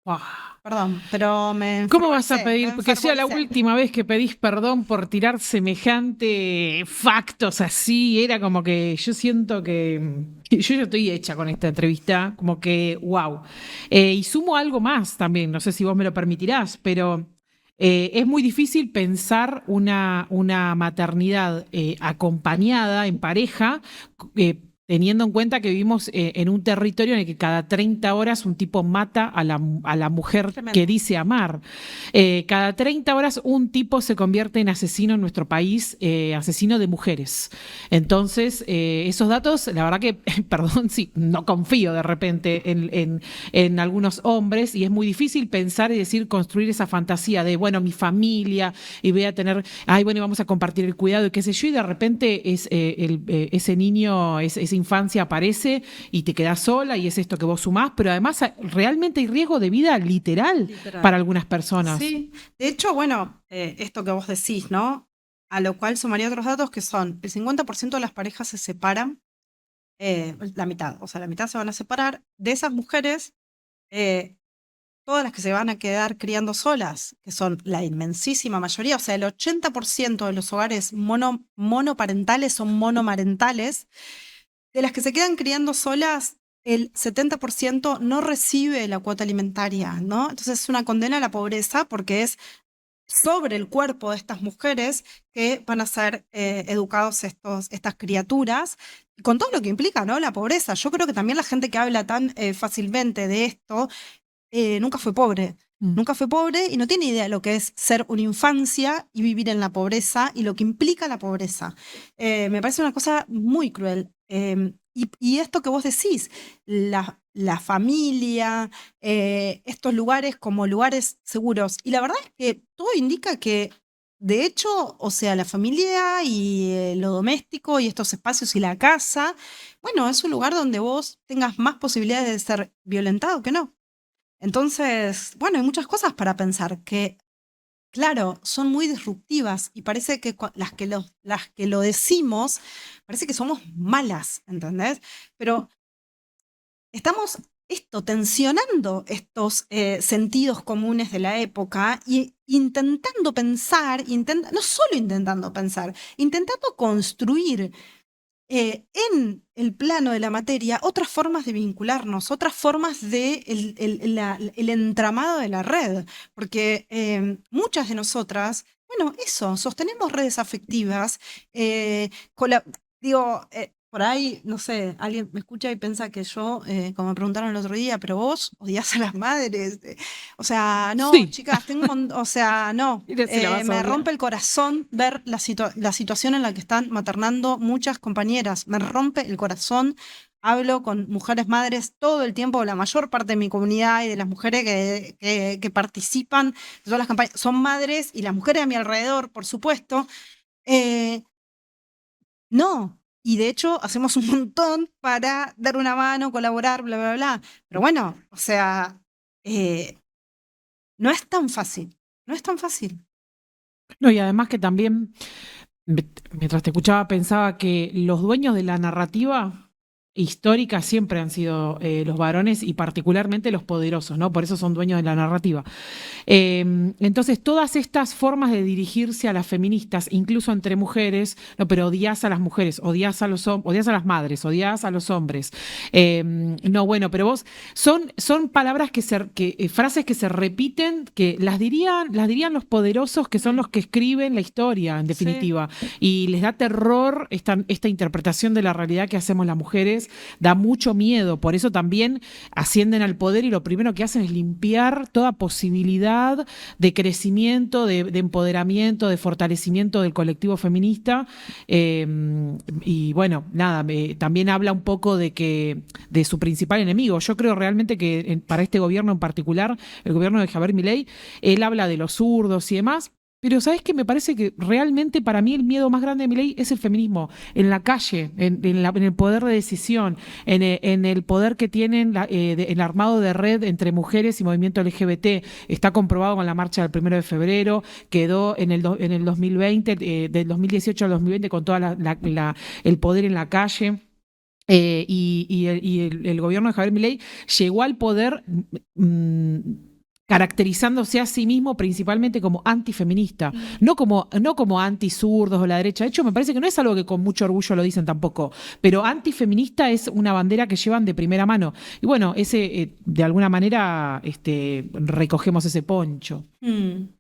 ¡Guau! Perdón, pero me ¿Cómo vas a me pedir que sea la enfervoricé. última vez que pedís perdón por tirar semejante factos así? Era como que yo siento que yo ya estoy hecha con esta entrevista, como que, wow. Y sumo algo más también, no sé si vos me lo permitirás, pero es muy difícil pensar una maternidad acompañada, en pareja, teniendo en cuenta que vivimos en un territorio en el que cada 30 horas un tipo mata a la mujer que Tremendo. dice amar. Cada 30 horas un tipo se convierte en asesino en nuestro país, asesino de mujeres. Entonces, esos datos, la verdad que, perdón, sí, no confío de repente en algunos hombres y es muy difícil pensar y decir, construir esa fantasía de, bueno, mi familia y voy a tener, ay, bueno, y vamos a compartir el cuidado y qué sé yo, y de repente ese niño, esa infancia aparece y te quedas sola y es esto que vos sumás, pero además realmente hay riesgo de vida literal para Literal. algunas personas. Sí, de hecho, bueno, esto que vos decís, ¿no? A lo cual sumaría otros datos que son, el 50% de las parejas se separan, la mitad, o sea, la mitad se van a separar. De esas mujeres, eh, todas las que se van a quedar criando solas, que son la inmensísima mayoría, o sea, el 80% de los hogares monoparentales son monomarentales, de las que se quedan criando solas, el 70% no recibe la cuota alimentaria, ¿no? Entonces es una condena a la pobreza porque es sobre el cuerpo de estas mujeres que van a ser educados estas criaturas, con todo lo que implica, ¿no? La pobreza. Yo creo que también la gente que habla tan fácilmente de esto nunca fue pobre. Mm. Nunca fue pobre y no tiene idea de lo que es ser una infancia y vivir en la pobreza y lo que implica la pobreza. Me parece una cosa muy cruel. Y esto que vos decís, la familia, estos lugares como lugares seguros. Y la verdad es que todo indica que, de hecho, o sea, la familia y lo doméstico y estos espacios y la casa, bueno, es un lugar donde vos tengas más posibilidades de ser violentado que no. Entonces, bueno, hay muchas cosas para pensar que, claro, son muy disruptivas y parece que las que lo decimos, parece que somos malas, ¿entendés? Pero estamos tensionando estos sentidos comunes de la época y intentando pensar, no solo intentando pensar, intentando construir en el plano de la materia otras formas de vincularnos, otras formas de el entramado de la red, porque muchas de nosotras, bueno, eso, sostenemos redes afectivas, digo, por ahí, no sé, alguien me escucha y piensa que yo, como me preguntaron el otro día, pero vos odias a las madres. O sea, no, Sí, chicas, o sea, no. mira si la vas a Me odiar. rompe el corazón ver la situación en la que están maternando muchas compañeras. Me rompe el corazón. Hablo con mujeres madres todo el tiempo, la mayor parte de mi comunidad y de las mujeres que participan de todas las campañas son madres y las mujeres a mi alrededor, por supuesto. Eh, no. Y de hecho hacemos un montón para dar una mano, colaborar, bla, bla, bla. Pero bueno, o sea, eh, no es tan fácil. No es tan fácil. No, y además que también, mientras te escuchaba, pensaba que los dueños de la narrativa histórica siempre han sido los varones y particularmente los poderosos, ¿no? Por eso son dueños de la narrativa. Entonces, todas estas formas de dirigirse a las feministas, incluso entre mujeres, no, pero odias a las mujeres, odias a las madres, odias a los hombres. No, bueno, pero vos, son palabras frases que se repiten, que las dirían los poderosos, que son Mm, los que escriben la historia, en sí. definitiva. Y les da terror esta interpretación de la realidad que hacemos las mujeres mujeres da mucho miedo. Por eso también ascienden al poder y lo primero que hacen es limpiar toda posibilidad de crecimiento, de empoderamiento, de fortalecimiento del colectivo feminista. Y bueno, nada, también habla un poco de su principal enemigo. Yo creo realmente que para este gobierno en particular, el gobierno de Javier Milei, él habla de los zurdos y demás. Pero ¿sabes qué? Me parece que realmente para mí el miedo más grande de Milei es el feminismo, en la calle, en el poder de decisión, en el poder que tienen el armado de red entre mujeres y movimiento LGBT. Está comprobado con la marcha del 1 de febrero, quedó en el 2020, del 2018 al 2020 con todo el poder en la calle. El gobierno de Javier Milei llegó al poder caracterizándose a sí mismo principalmente como antifeminista, no como anti-zurdos o la derecha. De hecho, me parece que no es algo que con mucho orgullo lo dicen tampoco, pero antifeminista es una bandera que llevan de primera mano. Y bueno, de alguna manera recogemos ese poncho.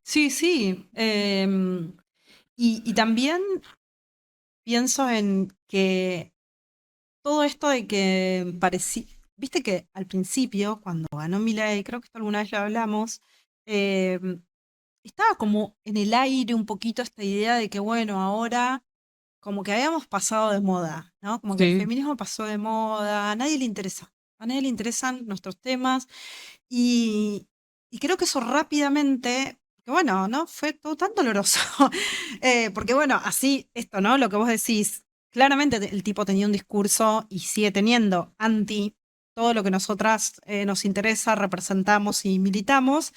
Sí, sí. Y también pienso en que todo esto de que parecía, viste que al principio, cuando ganó Milei, creo que esto alguna vez lo hablamos, eh, estaba como en el aire un poquito esta idea de que, bueno, ahora como que habíamos pasado de moda, ¿no? Como que el Sí. feminismo pasó de moda, a nadie le interesa, a nadie le interesan nuestros temas y, y creo que eso rápidamente, que bueno, ¿no? Fue todo tan doloroso, porque bueno, así esto, ¿no? Lo que vos decís, claramente el tipo tenía un discurso y sigue teniendo anti todo lo que nosotras nos interesa, representamos y militamos,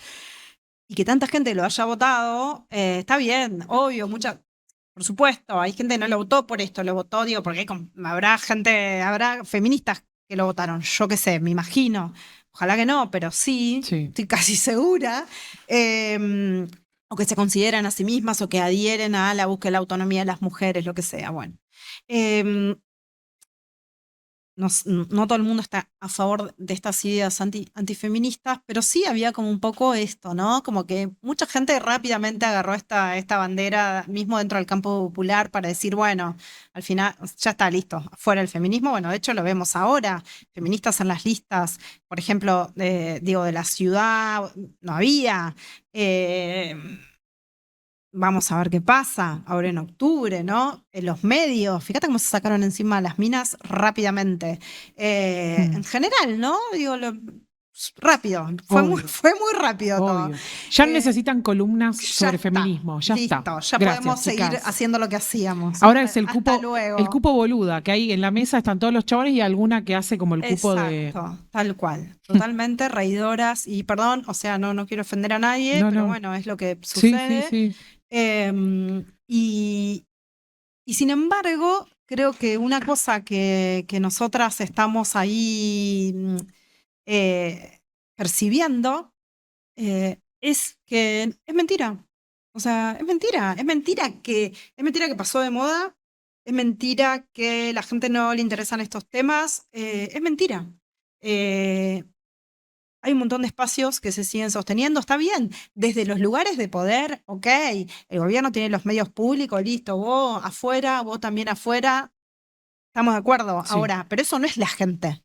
y que tanta gente lo haya votado, está bien, obvio, por supuesto, hay gente que no lo votó por esto, lo votó, digo, porque habrá feministas que lo votaron, yo qué sé, me imagino. Ojalá que no, pero sí, Sí. estoy casi segura. O que se consideran a sí mismas o que adhieren a la búsqueda de la autonomía de las mujeres, lo que sea. Bueno. Em, no todo el mundo está a favor de estas ideas antifeministas, pero sí había como un poco esto, ¿no? Como que mucha gente rápidamente agarró esta bandera mismo dentro del campo popular para decir, bueno, al final ya está listo, fuera el feminismo. Bueno, de hecho lo vemos ahora, feministas en las listas, por ejemplo, de la ciudad, no había. eh, Vamos a ver qué pasa ahora en octubre, ¿no? En los medios, fíjate cómo se sacaron encima las minas rápidamente. En general, ¿no? Digo, rápido, Obvio. fue muy rápido todo. Obvio. Ya no Eh, necesitan columnas ya sobre está, feminismo, ya listo, está. ya Gracias, podemos seguir chicas. haciendo lo que hacíamos. Ahora es Hasta el luego. cupo boluda, que hay en la mesa están todos los chabones y alguna que hace como el cupo de. Exacto, tal cual. Totalmente reidoras. Y perdón, o sea, no quiero ofender a nadie, No, pero no. bueno, es lo que Sí, sí, sucede. sí. Y sin embargo, creo que una cosa que nosotras estamos ahí percibiendo es que es mentira. O sea, es mentira. Es mentira que pasó de moda. Es mentira que la gente no le interesan estos temas. Es mentira. Eh, Hay un montón de espacios que se siguen sosteniendo, está bien, desde los lugares de poder, ok, el gobierno tiene los medios públicos, listo, vos afuera, vos también afuera, estamos de acuerdo. Sí. Ahora, pero eso no es la gente,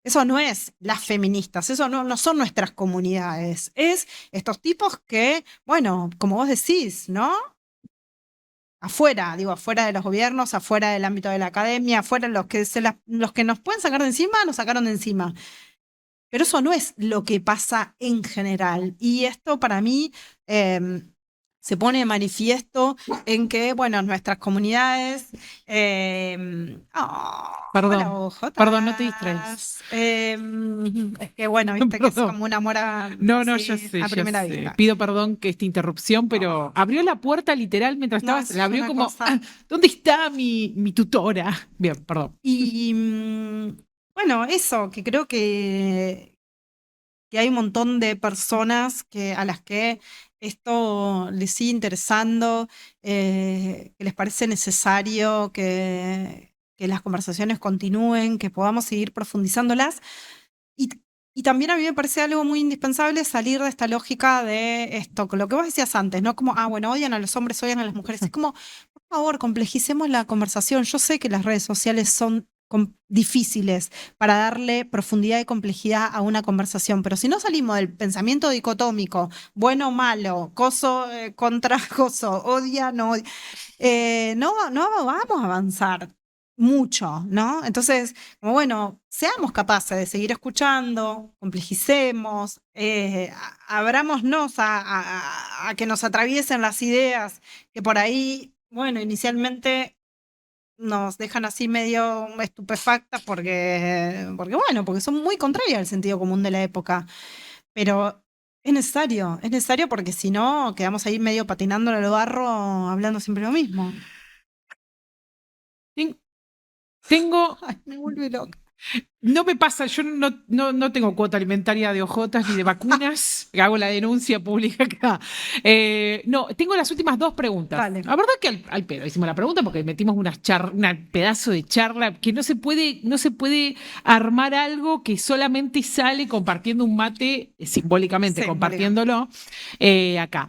eso no es las feministas, eso no son nuestras comunidades, es estos tipos que, bueno, como vos decís, ¿no? Afuera, digo, afuera de los gobiernos, afuera del ámbito de la academia, afuera los que nos pueden sacar de encima, nos sacaron de encima. Pero eso no es lo que pasa en general. Y esto para mí se pone de manifiesto en que, bueno, nuestras comunidades. Hola, Perdón. Perdón, no te distraes. Jotas. Es que, bueno, viste que es Perdón. como un amor No, no, así, ya a primera sé. vista. Pido perdón que esta interrupción, pero abrió la puerta literal mientras No, estabas. La es abrió una como, cosa. ¿dónde está mi tutora? Bien, perdón. Y bueno, eso, que creo que hay un montón de personas a las que esto les sigue interesando, que les parece necesario que las conversaciones continúen, que podamos seguir profundizándolas. Y, y también a mí me parece algo muy indispensable salir de esta lógica de esto, con lo que vos decías antes, ¿no? Como, bueno, odian a los hombres, odian a las mujeres. Es como, por favor, complejicemos la conversación. Yo sé que las redes sociales son difíciles para darle profundidad y complejidad a una conversación. Pero si no salimos del pensamiento dicotómico, bueno o malo, coso contra coso, odia, no odia, no vamos a avanzar mucho, ¿no? Entonces, como bueno, seamos capaces de seguir escuchando, complejicemos, abrámonos a que nos atraviesen las ideas que por ahí, bueno, inicialmente nos dejan así medio estupefactas porque son muy contrarias al sentido común de la época. Pero es necesario porque si no, quedamos ahí medio patinando en el barro, hablando siempre lo mismo. Ten- Tengo Ay, me vuelve loca. No me pasa, yo no tengo cuota alimentaria de ojotas ni de vacunas. Hago la denuncia pública acá. No, tengo las últimas dos preguntas. Dale. La verdad que al pedo hicimos la pregunta porque metimos un pedazo de charla que no se puede armar algo que solamente sale compartiendo un mate, simbólicamente Sí, compartiéndolo acá.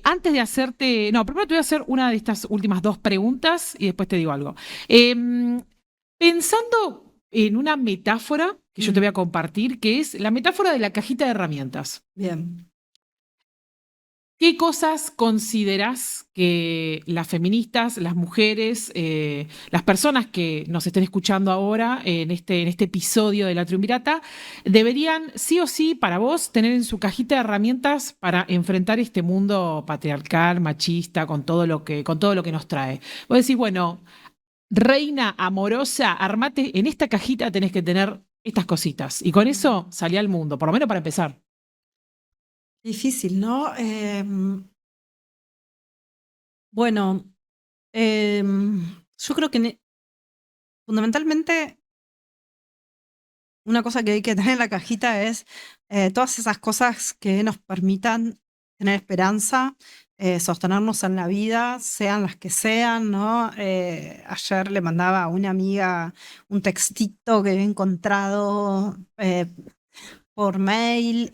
Antes de hacerte. No, primero te voy a hacer una de estas últimas dos preguntas y después te digo algo. Pensando en una metáfora que yo te voy a compartir, que es la metáfora de la cajita de herramientas. Bien. ¿Qué cosas consideras que las feministas, las mujeres, las personas que nos estén escuchando ahora en este episodio de La Triunvirata, deberían sí o sí para vos tener en su cajita de herramientas para enfrentar este mundo patriarcal, machista, con todo lo que nos trae? Vos decís, bueno, reina amorosa, armate, en esta cajita tenés que tener estas cositas. Y con eso salí al mundo, por lo menos para empezar. Difícil, ¿no? Bueno, yo creo que fundamentalmente una cosa que hay que tener en la cajita es todas esas cosas que nos permitan tener esperanza, sostenernos en la vida, sean las que sean, ¿no? Ayer le mandaba a una amiga un textito que había encontrado por mail.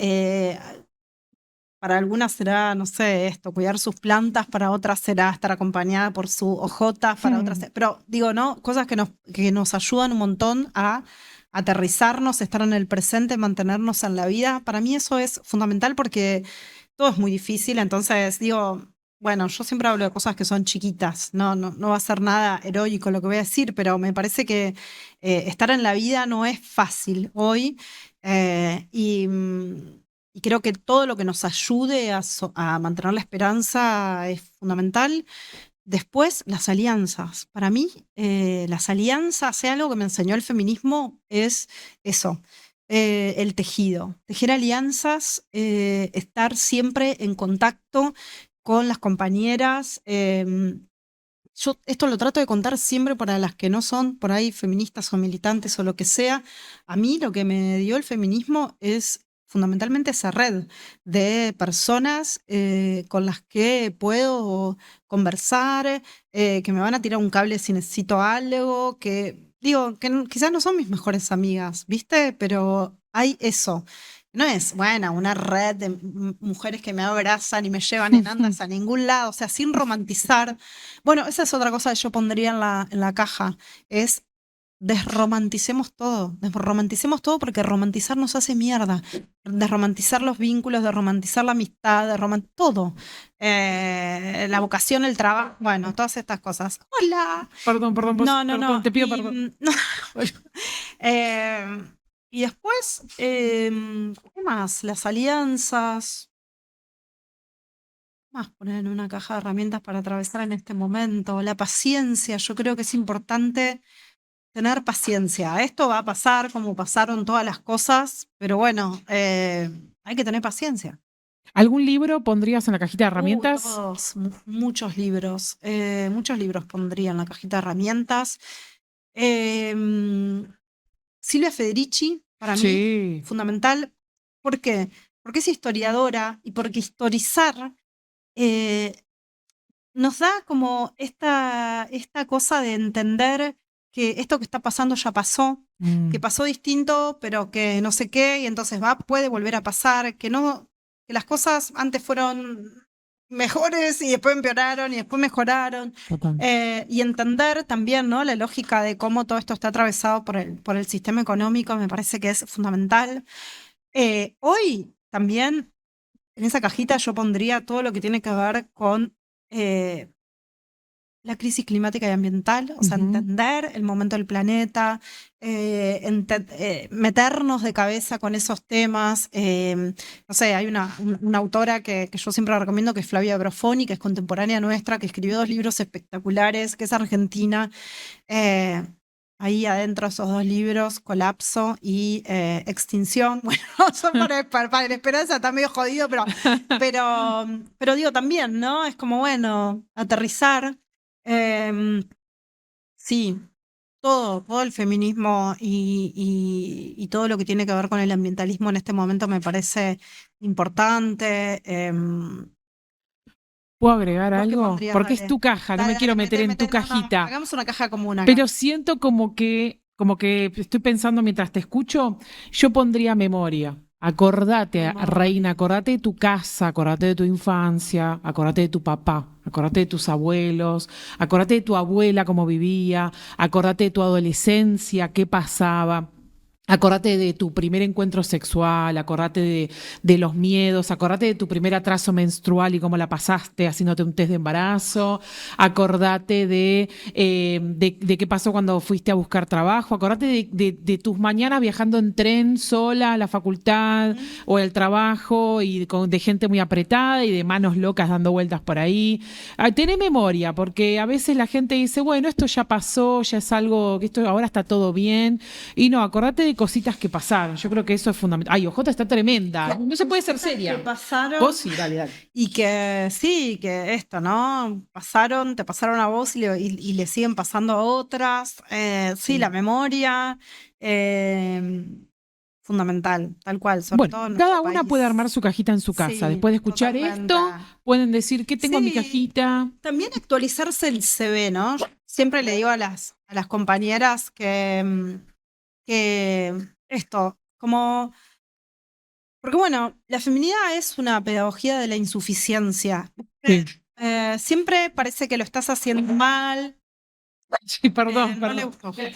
Para algunas será, no sé, esto, cuidar sus plantas, para otras será estar acompañada por su ojotas, para otras, pero digo, ¿no? Cosas que nos ayudan un montón a aterrizarnos, estar en el presente, mantenernos en la vida. Para mí eso es fundamental porque todo es muy difícil, entonces digo, bueno, yo siempre hablo de cosas que son chiquitas, no va a ser nada heroico lo que voy a decir, pero me parece que estar en la vida no es fácil hoy. Y creo que todo lo que nos ayude a mantener la esperanza es fundamental. Después, las alianzas. Para mí, las alianzas, sea algo que me enseñó el feminismo, es eso, el tejido. Tejer alianzas, estar siempre en contacto con las compañeras. Yo esto lo trato de contar siempre para las que no son por ahí feministas o militantes o lo que sea. A mí lo que me dio el feminismo es fundamentalmente esa red de personas con las que puedo conversar, que me van a tirar un cable si necesito algo, que digo, que quizás no son mis mejores amigas, ¿viste? Pero hay eso. No es, bueno, una red de mujeres que me abrazan y me llevan en andas a ningún lado, o sea, sin romantizar. Bueno, esa es otra cosa que yo pondría en la caja, es desromanticemos todo porque romantizar nos hace mierda, desromantizar los vínculos, desromantizar la amistad, todo. La vocación, el trabajo, bueno, todas estas cosas. Hola. Perdón, No, no, perdón, no. te pido perdón. No. Eh, y después, ¿qué más? Las alianzas. ¿Qué más poner en una caja de herramientas para atravesar en este momento? La paciencia, yo creo que es importante tener paciencia. Esto va a pasar como pasaron todas las cosas, pero bueno, hay que tener paciencia. ¿Algún libro pondrías en la cajita de herramientas? Todos, muchos libros pondría en la cajita de herramientas. Em, Silvia Federici, para mí, Sí. fundamental. ¿Por qué? Porque es historiadora y porque historizar eh, nos da como esta cosa de entender que esto que está pasando ya pasó, que pasó distinto, pero que no sé qué, y entonces puede volver a pasar, que no, que las cosas antes fueron mejores y después empeoraron y después mejoraron. Total. Y entender también, ¿no? La lógica de cómo todo esto está atravesado por el sistema económico me parece que es fundamental. Hoy también en esa cajita yo pondría todo lo que tiene que ver con la crisis climática y ambiental, o sea, Ujú. entender el momento del planeta, meternos de cabeza con esos temas. No sé, hay una autora que yo siempre recomiendo, que es Flavia Brofoni, que es contemporánea nuestra, que escribió 2 libros espectaculares, que es argentina. Eh, Ahí adentro esos 2 libros, Colapso y Extinción. Bueno, son para la esperanza, está medio jodido, pero digo también, ¿no? Es como, bueno, aterrizar. Em, sí, todo el feminismo y todo lo que tiene que ver con el ambientalismo en este momento me parece importante. ¿Puedo agregar ¿Vos qué algo? pondrías? Porque es Dale, tu caja, no dale, me quiero dale, meter mete, en tu mete, no, no, cajita. hagamos una caja común Pero acá. siento como que estoy pensando mientras te escucho, yo pondría memoria. Acordate, reina, Memoria. acordate de tu casa, acordate de tu infancia, acordate de tu papá, acordate de tus abuelos, acordate de tu abuela, cómo vivía, acordate de tu adolescencia, qué pasaba. Acordate de tu primer encuentro sexual, acordate de los miedos, acordate de tu primer atraso menstrual y cómo la pasaste haciéndote un test de embarazo, acordate de qué pasó cuando fuiste a buscar trabajo, acordate de tus mañanas viajando en tren sola a la facultad ¿Mm? o al trabajo y de gente muy apretada y de manos locas dando vueltas por ahí. Tené memoria, porque a veces la gente dice, bueno, esto ya pasó, ya es algo, que esto ahora está todo bien. Y no, acordate de cositas que pasaron. Yo creo que eso es fundamental. Ay, OJ está tremenda. No se puede ser Cosas que seria. pasaron Vos sí, dale, dale. y que sí, que esto, ¿no? Pasaron, te pasaron a vos y le siguen pasando a otras. Sí, la Sí. memoria, eh, fundamental, tal cual, sobre Bueno, todo en nuestro cada una puede armar país. su cajita en su casa. Sí, Después de escuchar totalmente. esto, pueden decir, ¿qué tengo en mi Sí, cajita? también actualizarse el CV, ¿no? Yo siempre le digo a las compañeras que esto, como, porque bueno, la feminidad es una pedagogía de la insuficiencia. Sí, Siempre parece que lo estás haciendo mal, sí, perdón, no le perdón. gustó, que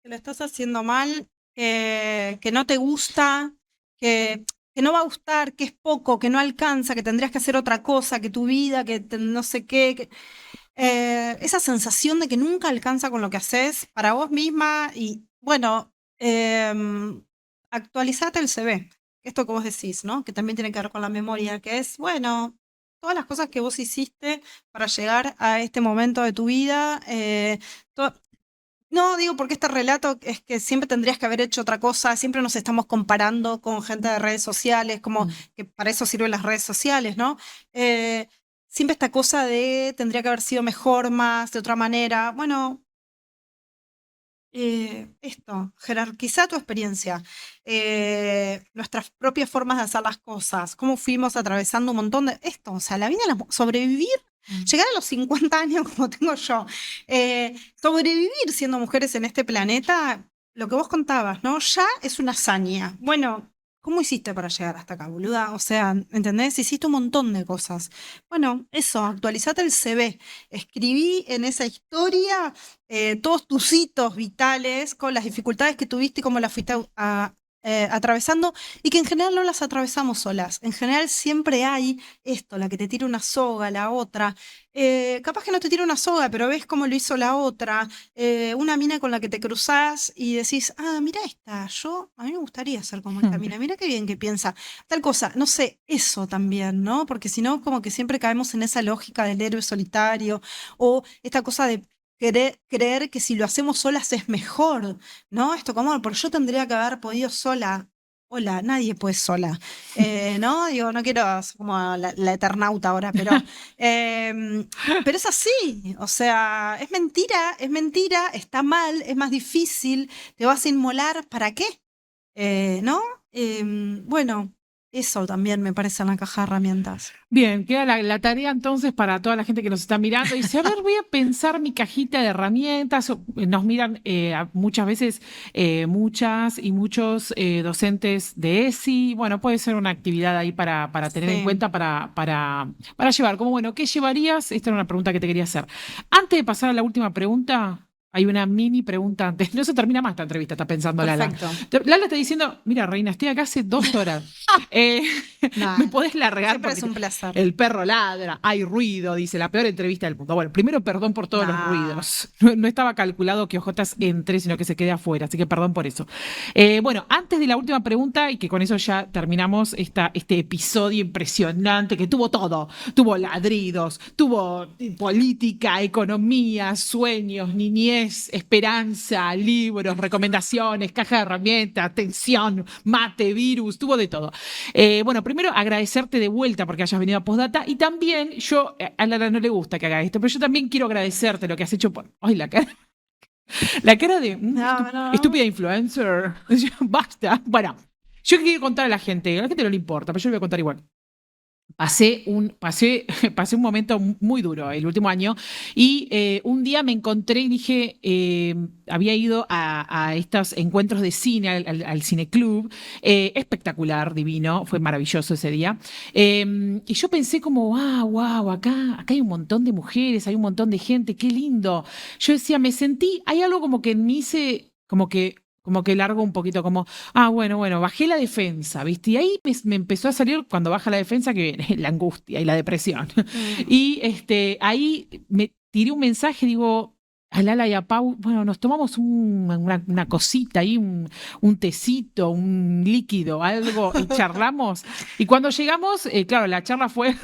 lo estás haciendo mal, que no te gusta, que, que no va a gustar, que es poco, que no alcanza, que tendrías que hacer otra cosa, que tu vida, no sé qué. Esa sensación de que nunca alcanza con lo que haces para vos misma y bueno, actualizate el CV. Esto que vos decís, ¿no? Que también tiene que ver con la memoria, que es, bueno, todas las cosas que vos hiciste para llegar a este momento de tu vida. To- no, digo porque este relato es que siempre tendrías que haber hecho otra cosa, siempre nos estamos comparando con gente de redes sociales, como Mm. que para eso sirven las redes sociales, ¿no? Eh, Siempre esta cosa de tendría que haber sido mejor, más, de otra manera. Bueno, esto, jerarquiza tu experiencia, nuestras propias formas de hacer las cosas, cómo fuimos atravesando un montón de esto, o sea, la vida, sobrevivir, Mm. llegar a los 50 años como tengo yo, sobrevivir siendo mujeres en este planeta, lo que vos contabas, ¿no? Ya es una hazaña. Bueno, ¿cómo hiciste para llegar hasta acá, boluda? O sea, ¿entendés? Hiciste un montón de cosas. Bueno, eso, actualizate el CV, escribí en esa historia todos tus hitos vitales, con las dificultades que tuviste y cómo las fuiste atravesando, y que en general no las atravesamos solas. En general siempre hay esto, la que te tira una soga, la otra. Capaz que no te tira una soga, pero ves cómo lo hizo la otra. Una mina con la que te cruzás y decís, ah, mira esta, a mí me gustaría ser como esta mina, mira qué bien que piensa. Tal cosa, no sé, eso también, ¿no? Porque si no, como que siempre caemos en esa lógica del héroe solitario o esta cosa de creer que si lo hacemos solas es mejor, ¿no? Esto como, porque yo tendría que haber podido sola. Hola, nadie puede sola, ¿no? Digo, no quiero ser como la Eternauta ahora, em, pero es así, o sea, es mentira, está mal, es más difícil, te vas a inmolar, ¿para qué? ¿No? Bueno. Eso también me parece en la caja de herramientas. Bien, queda la tarea entonces para toda la gente que nos está mirando. Dice, a ver, voy a pensar mi cajita de herramientas. Nos miran muchas veces muchas y muchos docentes de ESI. Bueno, puede ser una actividad ahí para tener en Sí, cuenta, para llevar. Como, bueno, ¿qué llevarías? Esta era una pregunta que te quería hacer. Antes de pasar a la última pregunta, hay una mini pregunta antes. No se termina más esta entrevista, está pensando Lala. perfecto. Lala está diciendo, mira, Reina, estoy acá hace 2 horas. Eh, ¿Me Nada, podés largar? siempre es Porque un placer. el perro ladra, hay ruido, dice, la peor entrevista del mundo. Bueno, primero perdón por todos los Nah, ruidos. No estaba calculado que Ojotas entre, sino que se quede afuera, así que perdón por eso. Bueno, antes de la última pregunta, y que con eso ya terminamos este episodio impresionante que tuvo todo. Tuvo ladridos, tuvo política, economía, sueños, niñez, esperanza, libros, recomendaciones, caja de herramientas, tensión, mate, virus, tuvo de todo. Bueno, primero agradecerte de vuelta porque hayas venido a Postdata y también yo, a Lara no le gusta que haga esto, pero yo también quiero agradecerte lo que has hecho por... ¡Ay, la cara de no, no. estúpida influencer! Basta. Bueno, yo quiero contar a la gente no le importa, pero yo le voy a contar igual. Pasé un momento muy duro el último año y un día me encontré y dije, había ido a estos encuentros de cine, al cineclub, espectacular, divino, fue maravilloso ese día. Y yo pensé como, wow, acá hay un montón de mujeres, hay un montón de gente, qué lindo. Yo decía, me sentí, hay algo como que en mí como que largo un poquito, como, bueno, bajé la defensa, ¿viste? Y ahí me empezó a salir, cuando baja la defensa, que viene la angustia y la depresión. Mm. Y ahí me tiré un mensaje, digo, a Lala y a Pau, bueno, nos tomamos una cosita ahí, un tecito, un líquido, algo, y charlamos. Y cuando llegamos, claro, la charla fue,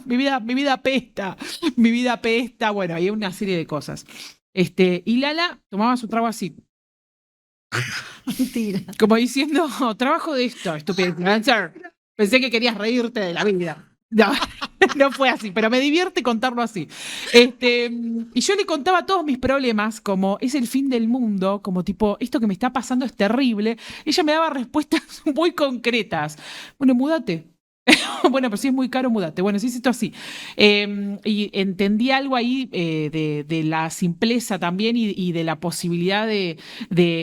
mi vida apesta, mi vida apesta, bueno, hay una serie de cosas. Y Lala tomaba su trago así, Mentira. como diciendo, trabajo de esto, estúpido influencer. Pensé que querías reírte de la vida. No, no fue así, pero me divierte contarlo así. Y yo le contaba todos mis problemas, como es el fin del mundo, como tipo, esto que me está pasando es terrible. Ella me daba respuestas muy concretas. Bueno, múdate. Bueno, pero si es muy caro, múdate. Bueno, sí, es esto así. Y entendí algo ahí de la simpleza también y de la posibilidad de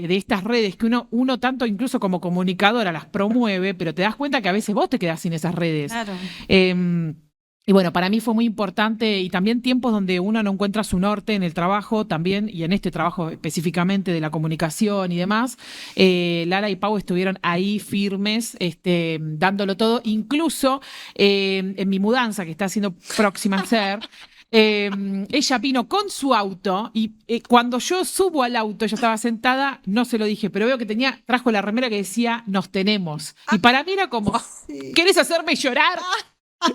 estas redes que uno tanto incluso como comunicadora las promueve, pero te das cuenta que a veces vos te quedás sin esas redes. Claro. Eh, y bueno, para mí fue muy importante y también tiempos donde uno no encuentra su norte en el trabajo también y en este trabajo específicamente de la comunicación y demás. Lara y Pau estuvieron ahí firmes, dándolo todo, incluso en mi mudanza que está haciendo próxima a ser. Ella vino con su auto y cuando yo subo al auto, ella estaba sentada, no se lo dije, pero veo que trajo la remera que decía, nos tenemos. Y para mí era como, Sí. ¿querés hacerme llorar?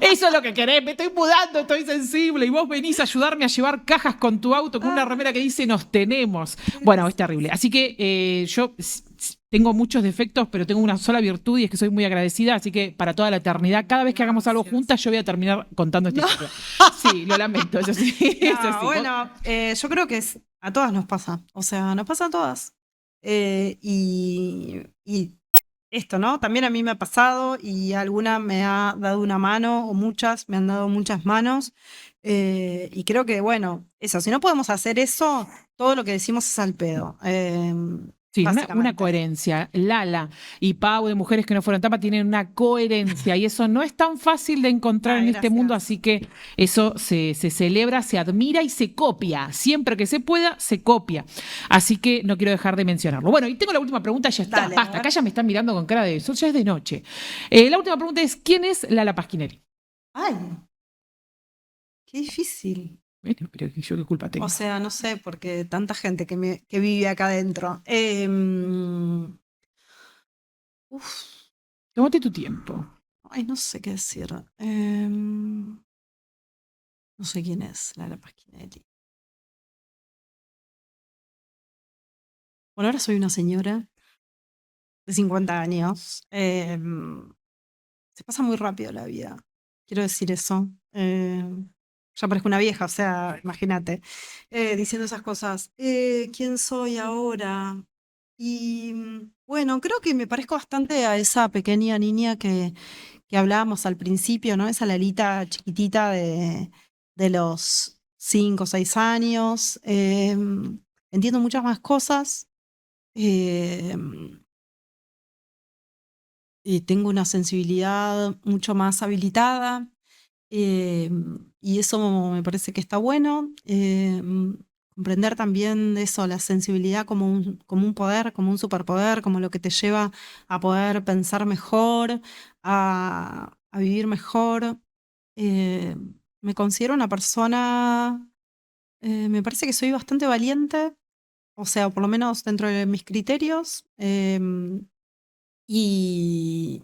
Eso es lo que querés, me estoy mudando, estoy sensible y vos venís a ayudarme a llevar cajas con tu auto con una remera que dice nos tenemos. Bueno, es terrible. Así que yo tengo muchos defectos, pero tengo una sola virtud y es que soy muy agradecida, así que para toda la eternidad, cada vez que hagamos algo Gracias. juntas, yo voy a terminar contando esta No, historia. Sí, lo lamento, eso sí, eso no, sí. bueno, yo creo que a todas nos pasa. O sea, nos pasa a todas. Y esto, ¿no? También a mí me ha pasado y alguna me ha dado una mano o muchas me han dado muchas manos. Y creo que, bueno, eso, si no podemos hacer eso, todo lo que decimos es al pedo. Sí, una Básicamente. coherencia. Lala y Pau de Mujeres que no fueron tapa tienen una coherencia y eso no es tan fácil de encontrar Ay, en este mundo, gracias. así que eso se celebra, se admira y se copia. Siempre que se pueda, se copia. Así que no quiero dejar de mencionarlo. Bueno, y tengo la última pregunta, ya está, Dale, a basta. Acá ver. ya me están mirando con cara de eso, ya es de noche. La última pregunta es: ¿quién es Lala Pasquinelli? Ay, qué difícil. Bueno, pero yo qué culpa O tengo. sea, no sé, porque tanta gente que vive acá adentro. Uf, Tómate tu tiempo. ay, no sé qué decir. No sé quién es Lara Pasquinelli. Bueno, ahora soy una señora de 50 años. Se pasa muy rápido la vida. Quiero decir eso. Ya parezco una vieja, o sea, imagínate. Diciendo esas cosas. ¿Quién soy ahora? Y Bueno, creo que me parezco bastante a esa pequeña niña que hablábamos al principio, ¿no? Esa Lalita chiquitita de los 5 o 6 años. Entiendo muchas más cosas. em, Tengo una sensibilidad mucho más habilitada. Y eso me parece que está bueno. Comprender también eso, la sensibilidad como un poder, como un superpoder, como lo que te lleva a poder pensar mejor, a vivir mejor. Eh, Me considero una persona, me parece que soy bastante valiente, o sea, por lo menos dentro de mis criterios. Y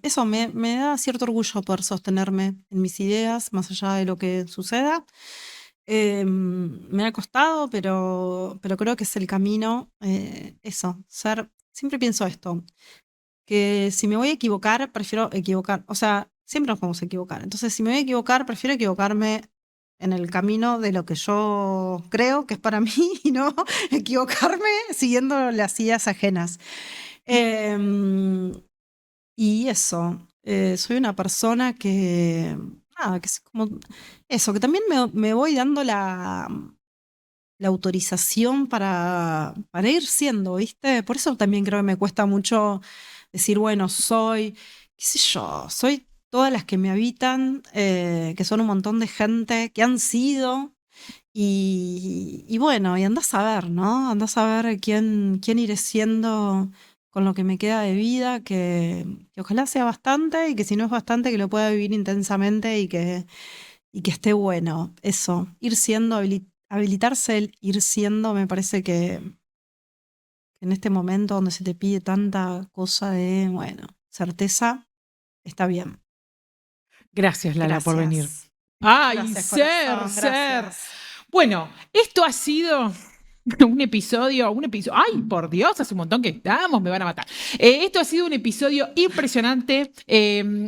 eso me da cierto orgullo poder sostenerme en mis ideas, más allá de lo que suceda. Me ha costado, pero creo que es el camino. Eso, siempre pienso esto, que si me voy a equivocar, prefiero equivocar. O sea, siempre nos podemos equivocar. Entonces, si me voy a equivocar, prefiero equivocarme en el camino de lo que yo creo que es para mí y no equivocarme siguiendo las ideas ajenas. Em, y eso, soy una persona que, nada, que es como eso, que también me voy dando la autorización para ir siendo, ¿viste? Por eso también creo que me cuesta mucho decir, bueno, soy, qué sé yo, soy todas las que me habitan, que son un montón de gente que han sido. Y bueno, y andás a ver, ¿no? Andás a ver quién iré siendo con lo que me queda de vida, que ojalá sea bastante y que si no es bastante, que lo pueda vivir intensamente y que esté bueno. Eso, ir siendo, habilitarse el ir siendo, me parece que en este momento donde se te pide tanta cosa de, bueno, certeza, está bien. Gracias, Lala, por venir. Gracias. ¡Ay, Gracias, ser, corazón, ser! gracias. Bueno, esto ha sido un episodio, ¡ay, por Dios! Hace un montón que estamos, me van a matar. Esto ha sido un episodio impresionante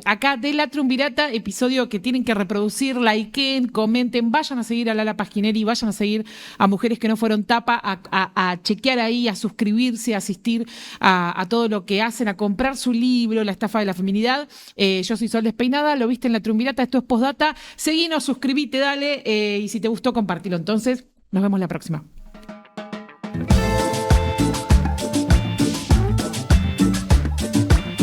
acá de La Triunvirata, episodio que tienen que reproducir, likeen, comenten, vayan a seguir a Lala Pasquineri, vayan a seguir a Mujeres que no fueron tapa, a chequear ahí, a suscribirse, a asistir a todo lo que hacen, a comprar su libro, La estafa de la feminidad. Yo soy Sol Despeinada, lo viste en La Triunvirata, esto es Postdata. Seguinos, suscribite, dale, y si te gustó, compartilo. Entonces, nos vemos la próxima.